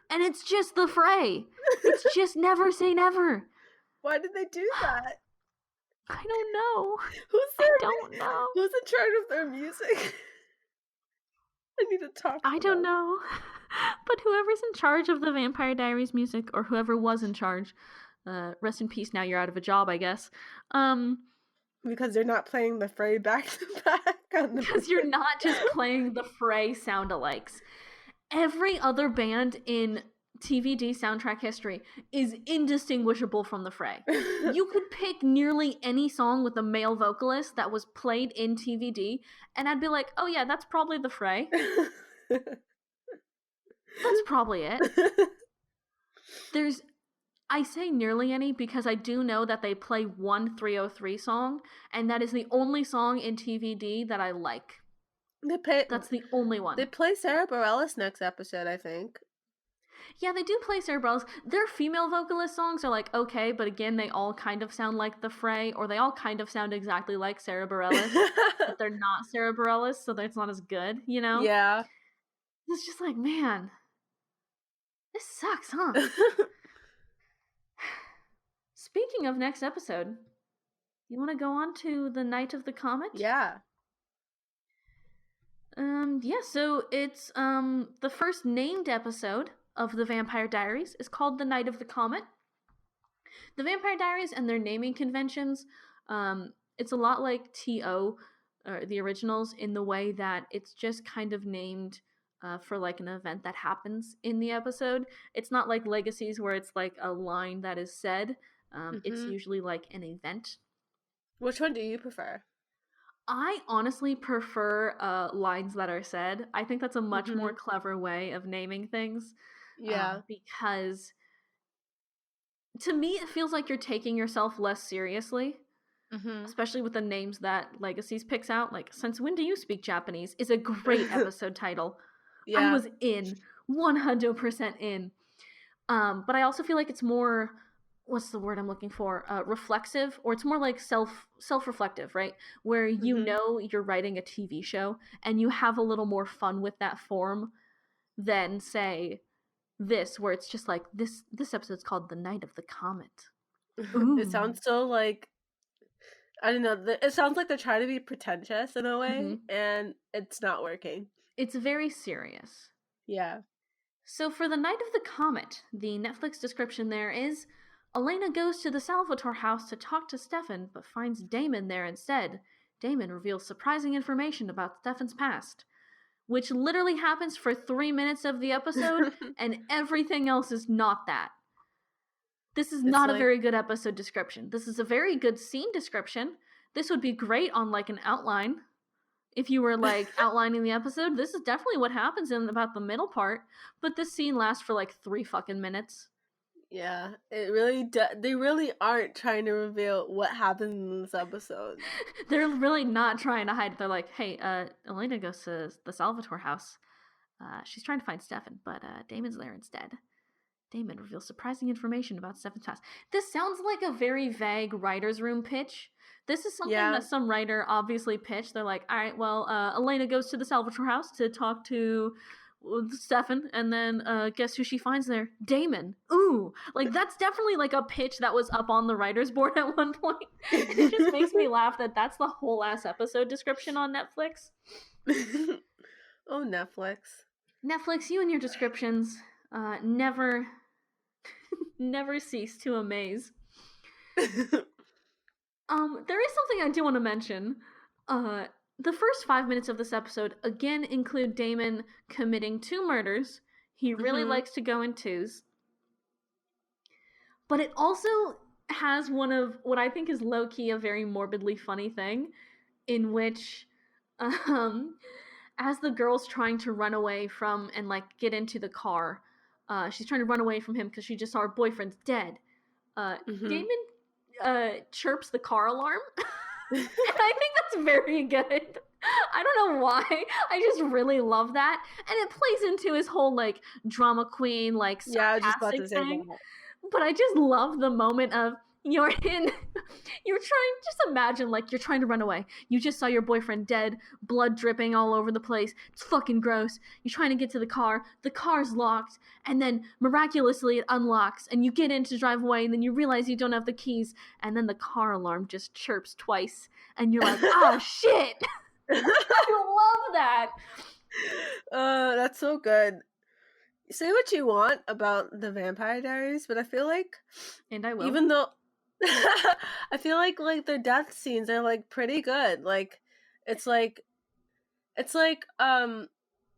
And it's just The Fray. It's just Never Say Never. Why did they do that? I don't know. I don't know. Who's in charge of their music? I need to talk to I don't know. But whoever's in charge of the Vampire Diaries music, or whoever was in charge, rest in peace, now you're out of a job, I guess. Because they're not playing The Fray back to back. Because you're not just playing The Fray sound-alikes. Every other band in TVD soundtrack history is indistinguishable from The Fray. You could pick nearly any song with a male vocalist that was played in TVD, and I'd be like, oh yeah, that's probably The Fray. That's probably it. I say nearly any because I do know that they play one 303 song, and that is the only song in TVD that I like. That's the only one. They play Sarah Bareilles next episode, I think. Yeah, they do play Sarah Bareilles. Their female vocalist songs are like okay, but again, they all kind of sound like The Fray, or they all kind of sound exactly like Sarah Bareilles, but they're not Sarah Bareilles, so it's not as good, you know? Yeah. It's just like, man, this sucks, huh? Speaking of next episode, you want to go on to the Night of the Comet? Yeah. So it's the first named episode of the Vampire Diaries is called The Night of the Comet. The Vampire Diaries and their naming conventions, it's a lot like T.O., or the originals, in the way that it's just kind of named for like an event that happens in the episode. It's not like Legacies where it's like a line that is said. It's usually like an event. Which one do you prefer? I honestly prefer lines that are said. I think that's a much more clever way of naming things. Yeah. Because to me, it feels like you're taking yourself less seriously. Especially with the names that Legacies picks out. Like, Since When Do You Speak Japanese is a great episode title. Yeah. I was in. 100% in. But I also feel like it's more... what's the word I'm looking for? Reflexive, or it's more like self-reflective, right? Where you know you're writing a TV show and you have a little more fun with that form than, say, this, where it's just like, this episode's called The Night of the Comet. Ooh. It sounds so like, I don't know, it sounds like they're trying to be pretentious in a way, and it's not working. It's very serious. Yeah. So for The Night of the Comet, the Netflix description there is... Elena goes to the Salvatore house to talk to Stefan, but finds Damon there instead. Damon reveals surprising information about Stefan's past, which literally happens for 3 minutes of the episode, and everything else is not that. This is not a very good episode description. This is a very good scene description. This would be great on, like, an outline. If you were, like, outlining the episode, this is definitely what happens in about the middle part, but this scene lasts for, like, 3 fucking minutes. Yeah, it really they really aren't trying to reveal what happens in this episode. They're really not trying to hide it. They're like, hey, Elena goes to the Salvatore house. She's trying to find Stefan, but Damon's there instead. Damon reveals surprising information about Stefan's past. This sounds like a very vague writer's room pitch. This is something that some writer obviously pitched. They're like, all right, well, Elena goes to the Salvatore house to talk to Stefan, and then guess who she finds there? Damon. Ooh, like that's definitely like a pitch that was up on the writer's board at one point. It just makes me laugh that that's the whole ass episode description on Netflix. Oh, Netflix. Netflix, you and your descriptions never cease to amaze. There is something I do want to mention. The first 5 minutes of this episode again include Damon committing 2 murders. He really likes to go in twos. But it also has one of what I think is low-key a very morbidly funny thing, in which as the girl's trying to run away from and like get into the car, she's trying to run away from him because she just saw her boyfriend's dead. Damon chirps the car alarm. And I think that's very good. I don't know why. I just really love that. And it plays into his whole like drama queen, like sarcastic thing. But I just love the moment of you're trying, just imagine like you're trying to run away. You just saw your boyfriend dead, blood dripping all over the place. It's fucking gross. You're trying to get to the car's locked, and then miraculously it unlocks, and you get in to drive away, and then you realize you don't have the keys, and then the car alarm just chirps twice, and you're like, oh shit. I love that. That's so good. Say what you want about the Vampire Diaries, but I feel like, and I will, even though I feel like their death scenes are like pretty good. Like it's like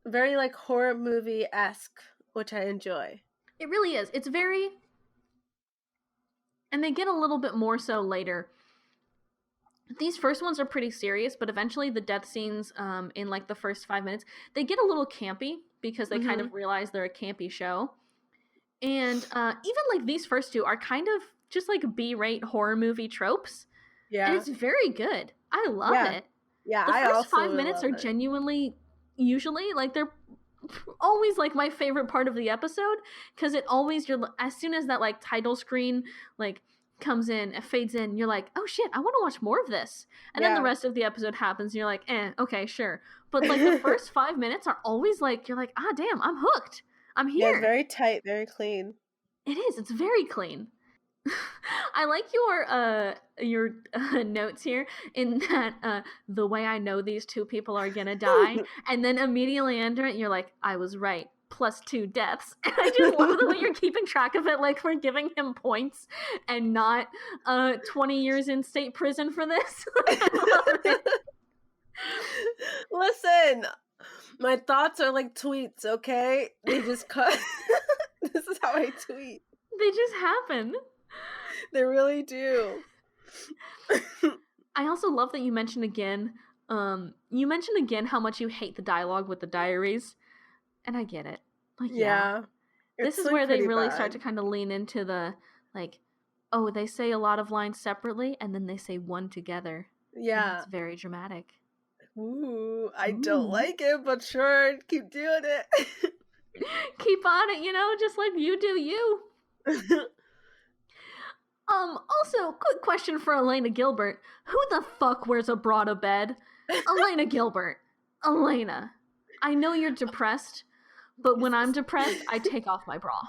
very like horror movie-esque, which I enjoy. It really is. It's very, and they get a little bit more so later. These first ones are pretty serious, but eventually the death scenes in like the first 5 minutes, they get a little campy because they kind of realize they're a campy show. And even like these first 2 are kind of just like B-rate horror movie tropes. Yeah. And it's very good. I love it. Yeah, the first 5 minutes are genuinely, usually, like they're always like my favorite part of the episode, because it always, as soon as that like title screen like comes in, it fades in, you're like, oh shit, I want to watch more of this. And then the rest of the episode happens and you're like, okay, sure. But like the first 5 minutes are always like, you're like, ah damn, I'm hooked. I'm here. Yeah, very tight, very clean. It is, it's very clean. I like your notes here in that the way I know these 2 people are gonna die, and then immediately under it you're like, I was right. +2 deaths. And I just love the way you're keeping track of it, like we're giving him points and not 20 years in state prison for this. I love it. Listen, my thoughts are like tweets, okay? They just cut. This is how I tweet. They just happen. They really do. I also love that you mentioned again how much you hate the dialogue with the diaries. And I get it. Like, yeah. This is like where they really start to kind of lean into the, like, oh, they say a lot of lines separately, and then they say one together. Yeah. It's very dramatic. Ooh, I don't like it, but sure, keep doing it. Keep on it, just like you do you. Also, quick question for Elena Gilbert. Who the fuck wears a bra to bed? Elena Gilbert. Elena. I know you're depressed, but when I'm depressed, I take off my bra.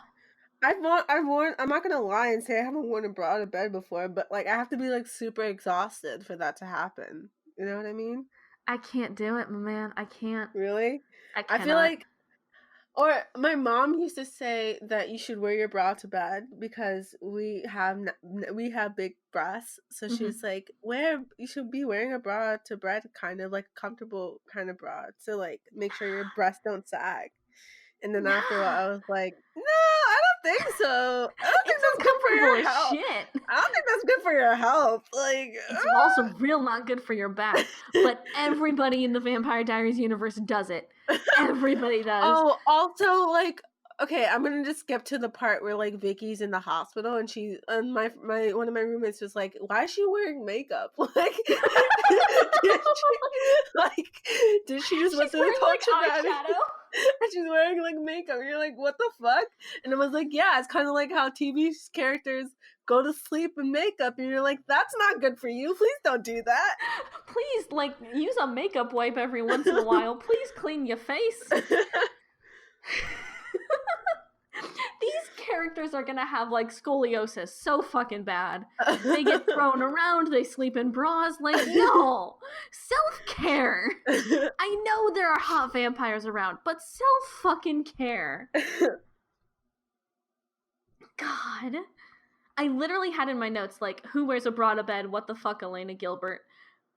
I've worn, I'm not gonna lie and say I haven't worn a bra to bed before, but like I have to be like super exhausted for that to happen. You know what I mean? I can't do it, my man. I can't. Really? I feel like, or my mom used to say that you should wear your bra to bed because we have big breasts. So she's like, you should be wearing a bra to bed, kind of like comfortable kind of bra to like make sure your breasts don't sag. And then after a while, I was like, no, I don't think so. I don't think that's good for your health. Shit. I don't think that's good for your health. Like, it's also real not good for your back. But everybody in the Vampire Diaries universe does it. Everybody does. Oh, also, like, okay, I'm gonna just skip to the part where like Vicky's in the hospital and my one of my roommates was like, why is she wearing makeup? Like, did she just want to talk about it? And she's wearing like makeup. And you're like, what the fuck? And I was like, yeah, it's kind of like how TV characters go to sleep in makeup. And you're like, that's not good for you. Please don't do that. Please, like, use a makeup wipe every once in a while. Please clean your face. These characters are gonna have like scoliosis so fucking bad. They get thrown around, they sleep in bras. Like, no! Self-care! I know there are hot vampires around, but self-fucking-care. God. I literally had in my notes, like, who wears a bra to bed? What the fuck, Elena Gilbert?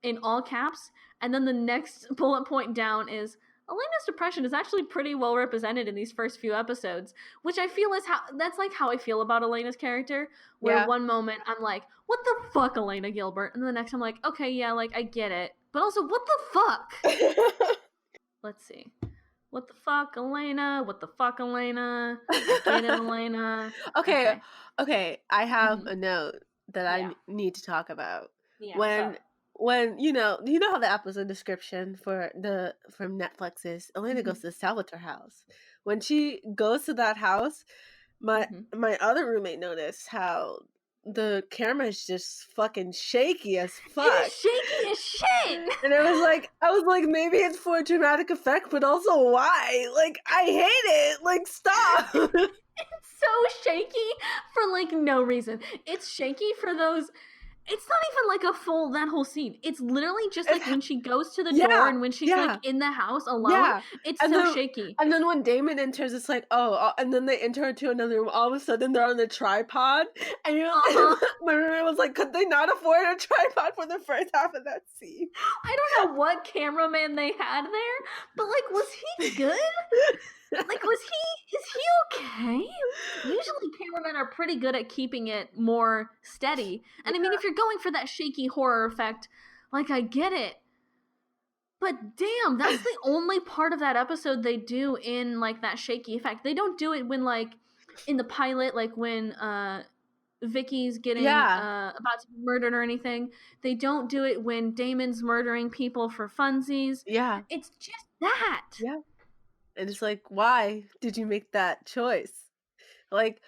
In all caps. And then the next bullet point down is, Elena's depression is actually pretty well represented in these first few episodes, which I feel is that's like how I feel about Elena's character, where one moment I'm like, what the fuck, Elena Gilbert? And the next I'm like, okay, yeah, like, I get it. But also, what the fuck? Let's see. What the fuck, Elena? What the fuck, Elena? I get it, Elena. Okay. I have a note that I need to talk about. Yeah, when you know how the episode description from Netflix is, Elena goes to the Salvatore house. When she goes to that house, my other roommate noticed how the camera is just fucking shaky as fuck. It's shaky as shit. And I was like, maybe it's for dramatic effect, but also why? Like, I hate it. Like, stop. It's so shaky for like no reason. It's shaky for those. It's not even like a full, that whole scene. It's literally just like when she goes to the door and when she's like in the house alone. It's shaky. And then when Damon enters, it's like, and then they enter into another room. All of a sudden, they're on the tripod. And you're like, my roommate was like, could they not afford a tripod for the first half of that scene? I don't know what cameraman they had there, but like, was he good? Like, is he okay? Usually cameramen are pretty good at keeping it more steady. And I mean, if you're going for that shaky horror effect, like, I get it. But damn, that's the only part of that episode they do in, like, that shaky effect. They don't do it when, like, in the pilot, like, when, Vicky's getting about to be murdered or anything. They don't do it when Damon's murdering people for funsies. Yeah. It's just that. Yeah. And it's like, why did you make that choice? Like,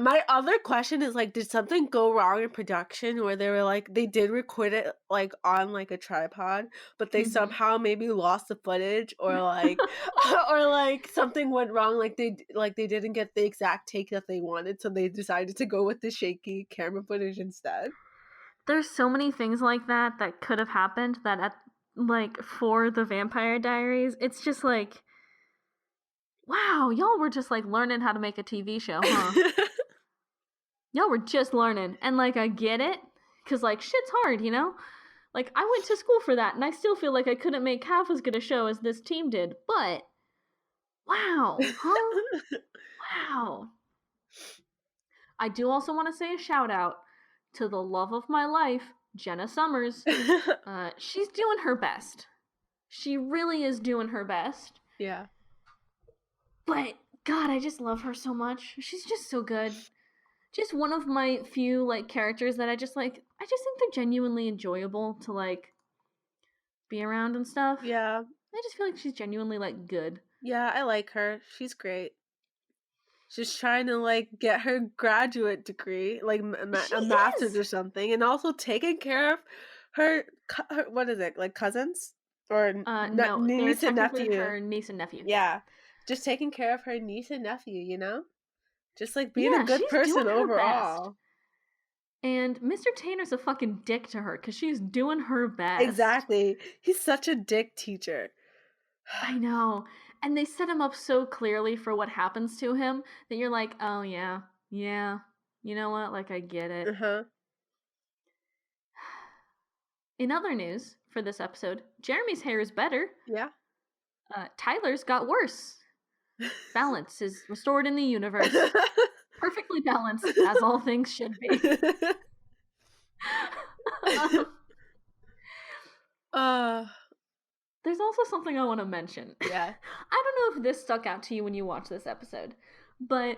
my other question is, like, did something go wrong in production where they were like, they did record it like on like a tripod, but they somehow maybe lost the footage, or like or like something went wrong, like they didn't get the exact take that they wanted, so they decided to go with the shaky camera footage instead. There's so many things like that could have happened that like for the Vampire Diaries, it's just like, wow, y'all were just like learning how to make a TV show, huh? Y'all were just learning. And like, I get it, because like, shit's hard, you know? Like, I went to school for that, and I still feel like I couldn't make half as good a show as this team did, but wow, huh? Wow. I do also want to say a shout out to the love of my life, Jenna Summers. She's doing her best. She really is doing her best. Yeah. But, God, I just love her so much. She's just so good. Just one of my few, like, characters that I just think they're genuinely enjoyable to, like, be around and stuff. Yeah. I just feel like she's genuinely, like, good. Yeah, I like her. She's great. She's trying to, like, get her graduate degree, like, a master's or something, and also taking care of her what is it, like, cousins? Or no, niece and nephew. Her niece and nephew. Yeah. Just taking care of her niece and nephew, you know? Just, like, being a good person overall. And Mr. Tanner's a fucking dick to her, because she's doing her best. Exactly. He's such a dick teacher. I know. And they set him up so clearly for what happens to him that you're like, oh, yeah. You know what? Like, I get it. In other news for this episode, Jeremy's hair is better. Yeah. Tyler's got worse. Balance is restored in the universe. Perfectly balanced, as all things should be. There's also something I want to mention. Yeah. I don't know if this stuck out to you when you watched this episode, but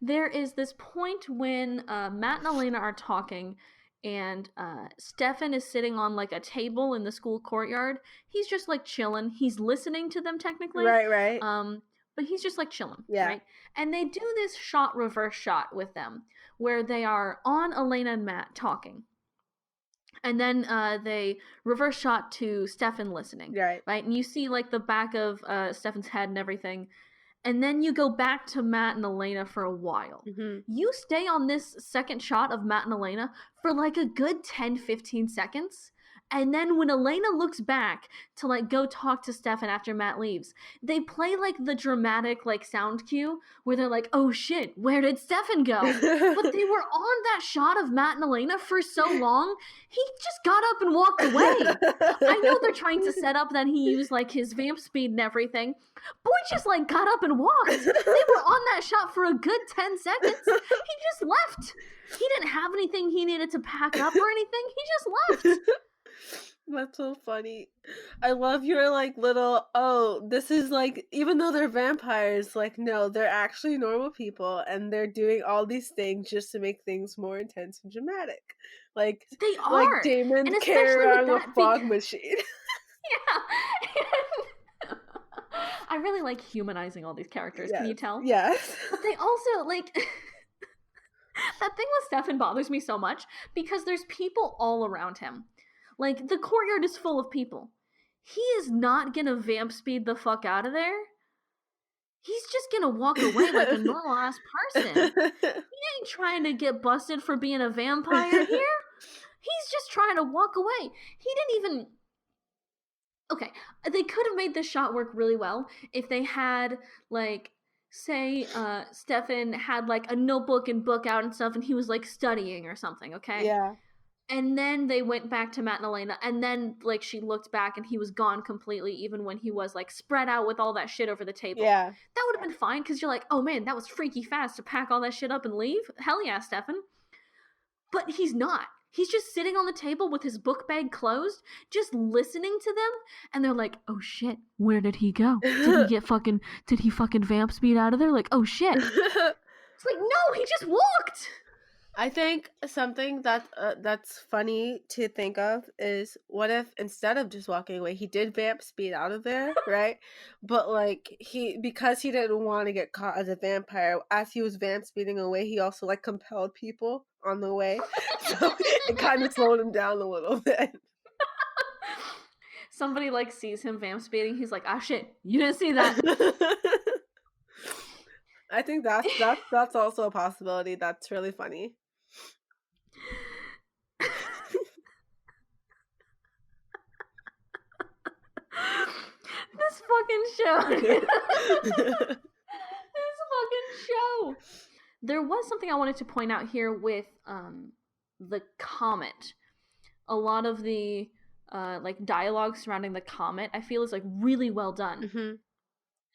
there is this point when Matt and Elena are talking, and Stefan is sitting on like a table in the school courtyard. He's just like chilling. He's listening to them technically. Right. But he's just like chilling. Yeah. Right? And they do this reverse shot with them where they are on Elena and Matt talking. And then they reverse shot to Stefan listening, right? And you see like the back of Stefan's head and everything. And then you go back to Matt and Elena for a while. Mm-hmm. You stay on this second shot of Matt and Elena for like a good 10-15 seconds. And then when Elena looks back to like go talk to Stefan after Matt leaves, they play like the dramatic like sound cue where they're like, oh shit, where did Stefan go? But they were on that shot of Matt and Elena for so long, he just got up and walked away. I know they're trying to set up that he used like his vamp speed and everything. Boy just like got up and walked. They were on that shot for a good 10 seconds. He just left. He didn't have anything he needed to pack up or anything. He just left. That's so funny. I love your like little, oh, this is like, even though they're vampires, like no, they're actually normal people and they're doing all these things just to make things more intense and dramatic. Like they are. Like Damon carrying around a fog machine. Yeah. I really like humanizing all these characters, yes. Can you tell? Yes. But they also like that thing with Stefan bothers me so much because there's people all around him. Like, the courtyard is full of people. He is not gonna vamp speed the fuck out of there. He's just gonna walk away like a normal-ass person. He ain't trying to get busted for being a vampire here. He's just trying to walk away. He didn't even... Okay, they could have made this shot work really well if they had, like... Say, Stefan had, like, a notebook and book out and stuff, and he was, like, studying or something, okay? Yeah. And then they went back to Matt and Elena, and then, like, she looked back and he was gone completely, even when he was, like, spread out with all that shit over the table. Yeah. That would have been fine, because you're like, oh man, that was freaky fast to pack all that shit up and leave. Hell yeah, Stefan. But he's not. He's just sitting on the table with his book bag closed, just listening to them, and they're like, oh shit, where did he go? Did he fucking vamp speed out of there? Like, oh shit. It's like, no, he just walked! I think something that's funny to think of is what if instead of just walking away, he did vamp speed out of there, right? But like because he didn't want to get caught as a vampire, as he was vamp speeding away, he also like compelled people on the way, so it kind of slowed him down a little bit. Somebody like sees him vamp speeding, he's like, ah shit, you didn't see that. I think that's also a possibility. That's really funny. This fucking show. This fucking show. There was something I wanted to point out here with the comet. A lot of the like dialogue surrounding the comet, I feel, is like really well done. Mm-hmm.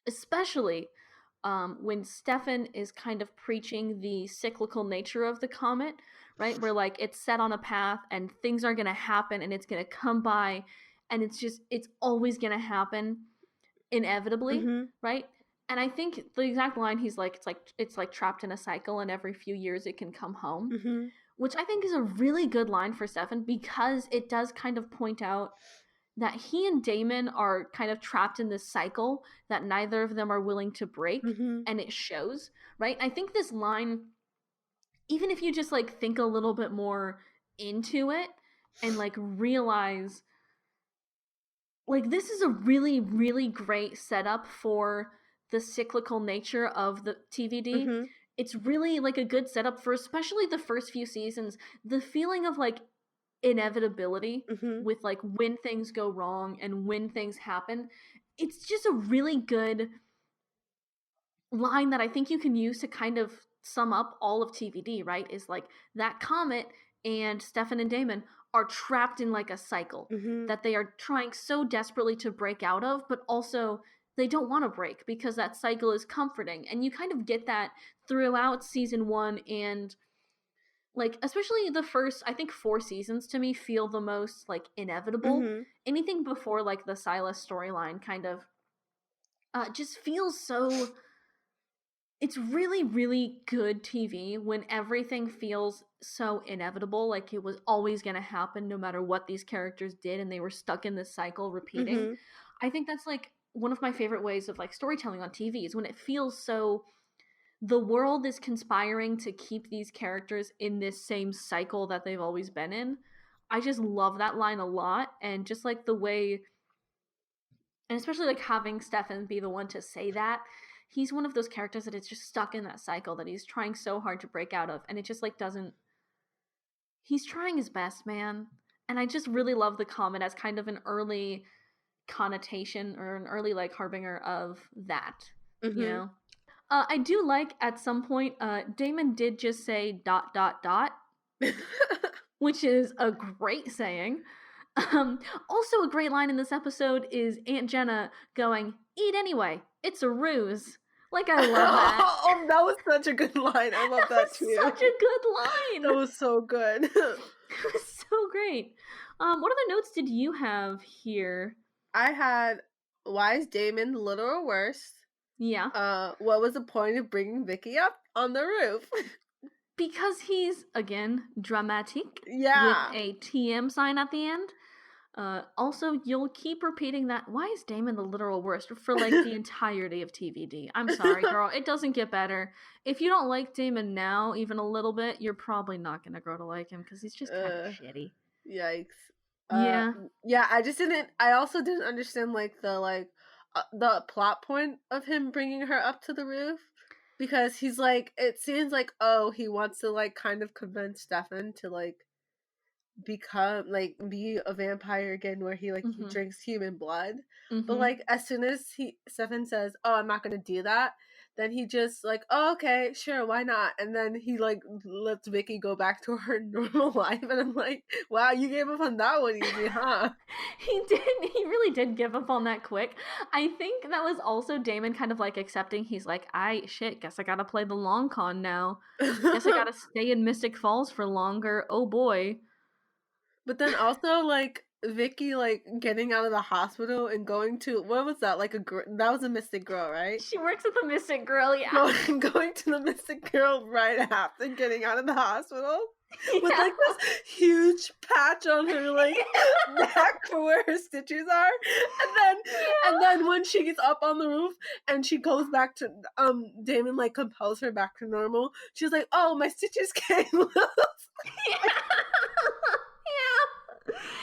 Especially when Stefan is kind of preaching the cyclical nature of the comet, right? Where like it's set on a path and things are gonna happen and it's gonna come by and it's always gonna happen inevitably, mm-hmm. right? And I think the exact line he's like, it's like trapped in a cycle and every few years it can come home. Mm-hmm. Which I think is a really good line for Stefan because it does kind of point out that he and Damon are kind of trapped in this cycle that neither of them are willing to break, mm-hmm. and it shows, right? I think this line, even if you just like think a little bit more into it and like realize like this is a really, really great setup for the cyclical nature of the TVD. Mm-hmm. It's really like a good setup for especially the first few seasons, the feeling of like inevitability mm-hmm. with like when things go wrong and when things happen. It's just a really good line that I think you can use to kind of sum up all of TVD, right? Is like that comet and Stefan and Damon are trapped in like a cycle mm-hmm. that they are trying so desperately to break out of, but also they don't want to break because that cycle is comforting. And you kind of get that throughout season 1 and like especially the first, I think 4 seasons to me feel the most like inevitable. Mm-hmm. Anything before like the Silas storyline kind of just feels so, it's really, really good TV when everything feels so inevitable, like it was always going to happen no matter what these characters did and they were stuck in this cycle repeating. Mm-hmm. I think that's like one of my favorite ways of like storytelling on TV is when it feels so the world is conspiring to keep these characters in this same cycle that they've always been in. I just love that line a lot, and just like the way, and especially like having Stefan be the one to say that. He's one of those characters that is just stuck in that cycle that he's trying so hard to break out of, and it just like doesn't. He's trying his best, man, and I just really love the comment as kind of an early connotation or an early like harbinger of that. Mm-hmm. You know, I do like at some point Damon did just say ... which is a great saying. Also a great line in this episode is Aunt Jenna going, "Eat anyway, it's a ruse." Like, I love that. Oh, that was such a good line. I love that too. Such a good line. That was so good. It was so great. What other notes did you have here? I had, why is Damon the literal worst? Yeah. What was the point of bringing Vicky up on the roof? Because he's, again, dramatic. Yeah. With a TM sign at the end. Also, you'll keep repeating that. Why is Damon the literal worst for like the entirety of TVD? I'm sorry, girl. It doesn't get better. If you don't like Damon now, even a little bit, you're probably not gonna grow to like him because he's just kind of shitty. Yikes. Yeah. I also didn't understand like the plot point of him bringing her up to the roof, because he's like, it seems like, oh, he wants to like kind of convince Stefan to like become like be a vampire again, where he like he drinks human blood. But like as soon as Stefan says, "Oh, I'm not gonna do that," then he just like, "Oh, okay, sure, why not?" And then he like lets Vicky go back to her normal life, and I'm like, wow, you gave up on that one easy, huh? He really did give up on that quick. I think that was also Damon kind of like accepting. He's like, guess I gotta play the long con now. Guess I gotta stay in Mystic Falls for longer. Oh boy. But then also, like, Vicky, like, getting out of the hospital and going to, what was that? Like, that was a Mystic Girl, right? She works at the Mystic Girl, yeah. Going to the Mystic Girl right after getting out of the hospital. Yeah. With, like, this huge patch on her, like, neck for where her stitches are. And then when she gets up on the roof and she goes back to, Damon, like, compels her back to normal, she's like, oh, my stitches came loose.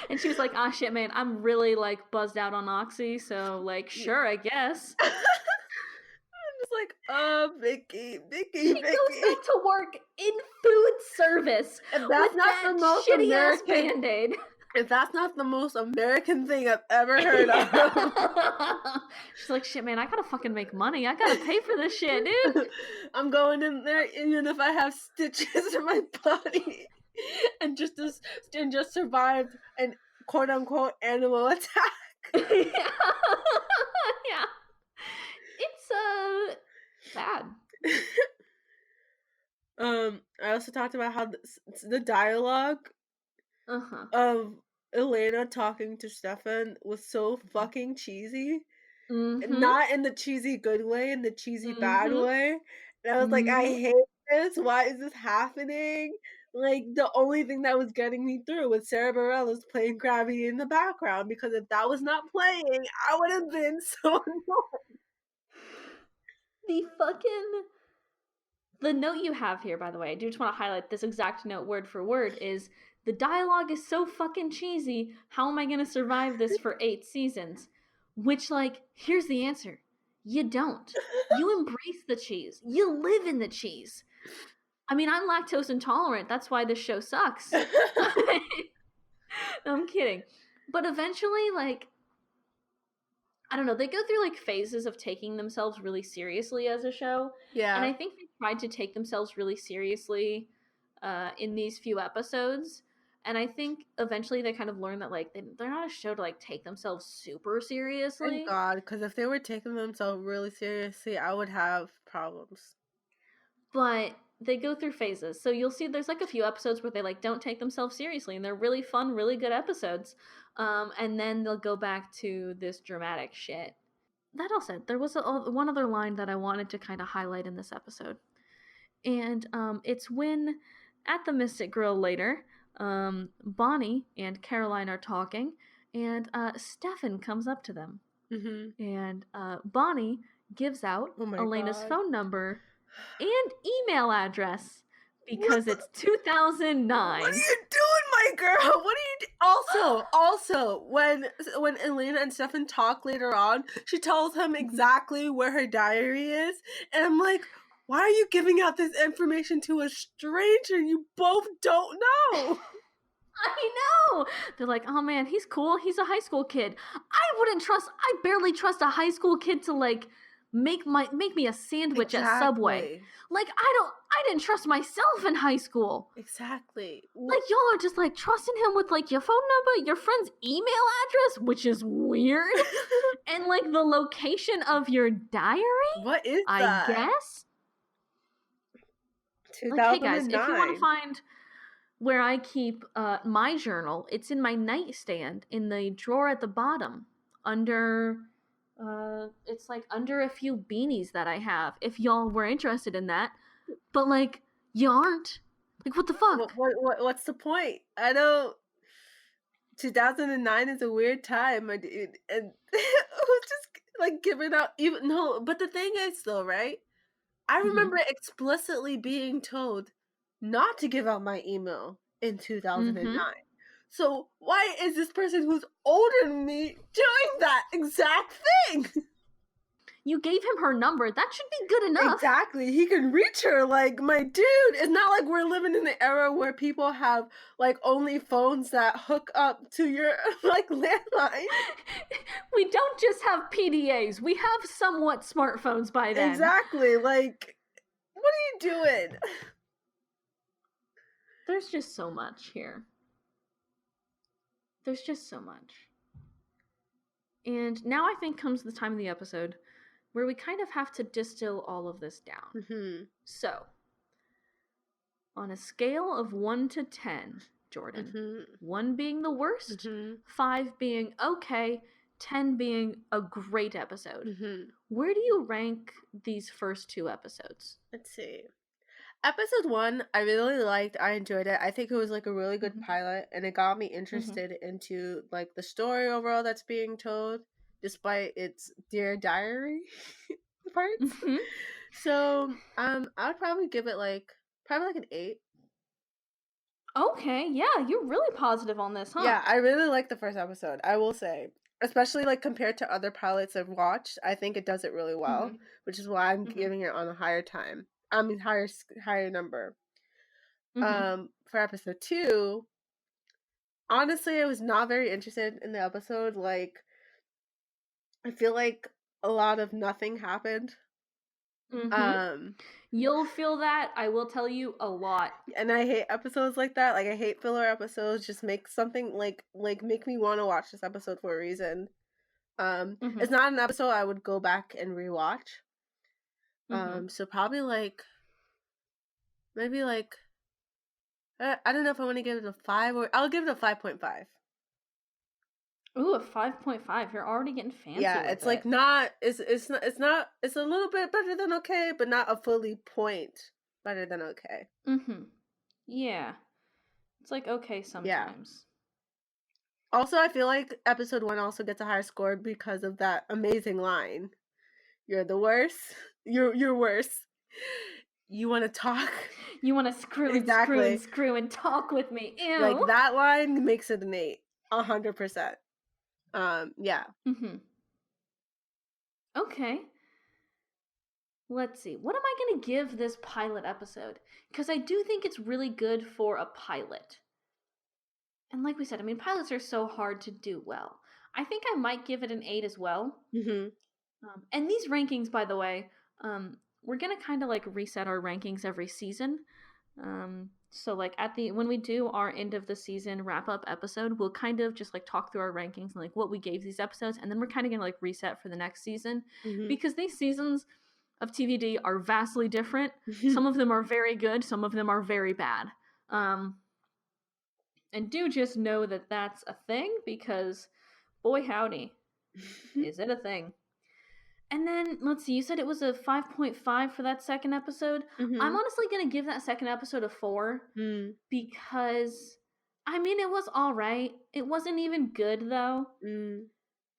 And she was like, ah, shit, man, I'm really, like, buzzed out on Oxy, so, like, sure, I guess. I'm just like, oh, Vicky. She goes back to work in food service. And that's not the most shitty American ass Band-Aid. If that's not the most American thing I've ever heard of. She's like, shit, man, I gotta fucking make money. I gotta pay for this shit, dude. I'm going in there even if I have stitches in my body. And just survived an quote unquote animal attack. Yeah. It's bad. I also talked about how the dialogue of Elena talking to Stefan was so fucking cheesy. Not in the cheesy good way, in the cheesy bad way. And I was like, I hate this. Why is this happening? Like, the only thing that was getting me through was Sarah Bareilles playing Gravity in the background, because if that was not playing, I would have been so annoyed. The note you have here, by the way, I do just want to highlight this exact note word for word, is the dialogue is so fucking cheesy. How am I going to survive this for 8 seasons? Which, like, here's the answer. You don't. You embrace the cheese. You live in the cheese. I mean, I'm lactose intolerant. That's why this show sucks. No, I'm kidding. But eventually, like, I don't know, they go through, like, phases of taking themselves really seriously as a show. Yeah. And I think they tried to take themselves really seriously in these few episodes. And I think eventually they kind of learned that, like, they're not a show to, like, take themselves super seriously. Thank God, because if they were taking themselves really seriously, I would have problems. But they go through phases. So you'll see there's, like, a few episodes where they, like, don't take themselves seriously. And they're really fun, really good episodes. And then they'll go back to this dramatic shit. That all said, there was one other line that I wanted to kind of highlight in this episode. And it's when, at the Mystic Grill later, Bonnie and Caroline are talking, and Stefan comes up to them. And Bonnie gives out Elena's phone number and email address because it's 2009. What are you doing, my like, girl, what are you also when Elena and Stefan talk later on, she tells him exactly where her diary is, and I'm like, why are you giving out this information to a stranger you both don't know? I know. They're like, oh man, he's cool. He's a high school kid. I barely trust a high school kid to like make me a sandwich at Subway. Like I didn't trust myself in high school. Exactly. Like y'all are just like trusting him with like your phone number, your friend's email address, which is weird. And like the location of your diary? What is that? I guess. 2009. Like, hey guys, if you want to find where I keep my journal, it's in my nightstand in the drawer at the bottom under it's like under a few beanies that I have, if y'all were interested in that. But like, you aren't. Like, what the fuck? What's the point? I don't. 2009 is a weird time, my dude, and it was just like giving out. Even no, but the thing is, though, right? I remember explicitly being told not to give out my email in 2009. So why is this person who's older than me doing that exact thing? You gave him her number. That should be good enough. Exactly. He can reach her. Like, my dude, it's not like we're living in the era where people have, like, only phones that hook up to your, like, landline. We don't just have PDAs. We have somewhat smartphones by then. Exactly. Like, what are you doing? There's just so much here. There's just so much. And now I think comes the time of the episode where we kind of have to distill all of this down. So, on a scale of 1 to 10, Jordan, 1 being the worst, 5 being okay, 10 being a great episode, where do you rank these first 2 episodes? Let's see. Episode 1, I really liked. I enjoyed it. I think it was like a really good pilot, and it got me interested into like the story overall that's being told, despite its Dear Diary parts. So, I would probably give it like an 8. Okay, yeah, you're really positive on this, huh? Yeah, I really like the first episode, I will say. Especially like compared to other pilots I've watched, I think it does it really well, which is why I'm giving it on a higher number. For episode 2, honestly, I was not very interested in the episode. Like, I feel like a lot of nothing happened. You'll feel that, I will tell you, a lot. And I hate episodes like that. Like, I hate filler episodes. Just make something like make me want to watch this episode for a reason. It's not an episode I would go back and rewatch. So probably like maybe like I don't know if I want to give it a 5 or I'll give it a 5.5. Ooh, a 5.5. You're already getting fancy. Yeah, it's like not. It's a little bit better than okay, but not a fully point better than okay. Yeah, it's like okay sometimes. Yeah. Also, I feel like episode 1 also gets a higher score because of that amazing line. You're the worst. You're worse. You want to talk? You want to screw and screw and talk with me? Ew. Like, that line makes it an 8, 100%. Yeah. Okay. Let's see. What am I going to give this pilot episode? Because I do think it's really good for a pilot. And like we said, I mean, pilots are so hard to do well. I think I might give it an 8 as well. And these rankings, by the way, we're going to kind of like reset our rankings every season. So like when we do our end of the season wrap up episode, we'll kind of just like talk through our rankings and like what we gave these episodes, and then we're kind of gonna like reset for the next season because these seasons of TVD are vastly different. Some of them are very good, some of them are very bad. And do just know that that's a thing because boy howdy, is it a thing. And then, let's see, you said it was a 5.5 for that second episode. I'm honestly going to give that second episode a 4 because, I mean, it was all right. It wasn't even good, though. And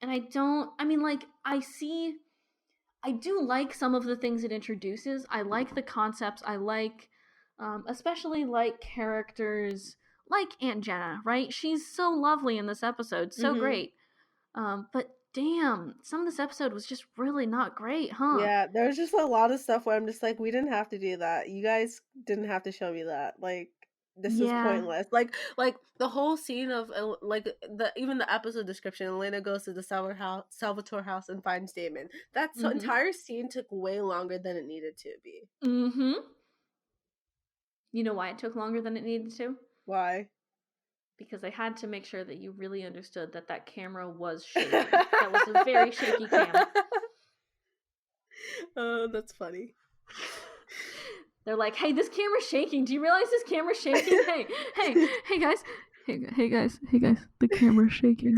I do like some of the things it introduces. I like the concepts. I like, especially like characters like Aunt Jenna, right? She's so lovely in this episode, so great. But damn, some of this episode was just really not great, huh? Yeah, there's just a lot of stuff where I'm just like, we didn't have to do that. You guys didn't have to show me that. Like, this is pointless. Like the whole scene of like even the episode description. Elena goes to the Salvatore house and finds Damon. That entire scene took way longer than it needed to be. You know why it took longer than it needed to? Why? Because I had to make sure that you really understood that camera was shaky. That was a very shaky cam. Oh, that's funny. They're like, hey, this camera's shaking. Do you realize this camera's shaking? Hey guys. Hey guys. The camera's shaking.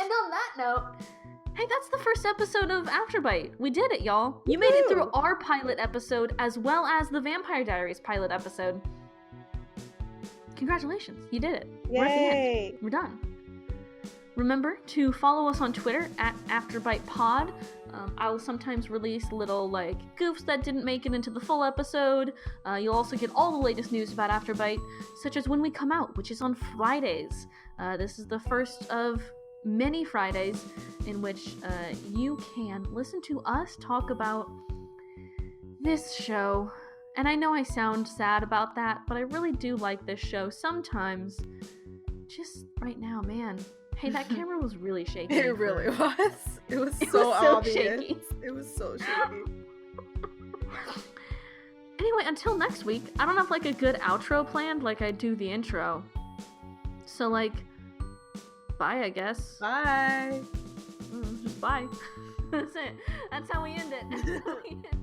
And on that note, hey, that's the first episode of Afterbite. We did it, y'all. You made it through our pilot episode as well as the Vampire Diaries pilot episode. Congratulations. You did it. Yay. We're at the end. We're done. Remember to follow us on Twitter at AfterbitePod. I will sometimes release little goofs that didn't make it into the full episode. You'll also get all the latest news about Afterbite, such as when we come out, which is on Fridays. This is the first of many Fridays in which you can listen to us talk about this show. And I know I sound sad about that, but I really do like this show sometimes. Just right now, man. Hey, that camera was really shaky. It really was. It was so obvious. Shaky. It was so shaky. Anyway, until next week, I don't have a good outro planned like I do the intro. So bye, I guess. Bye. Just bye. That's it. That's how we end it.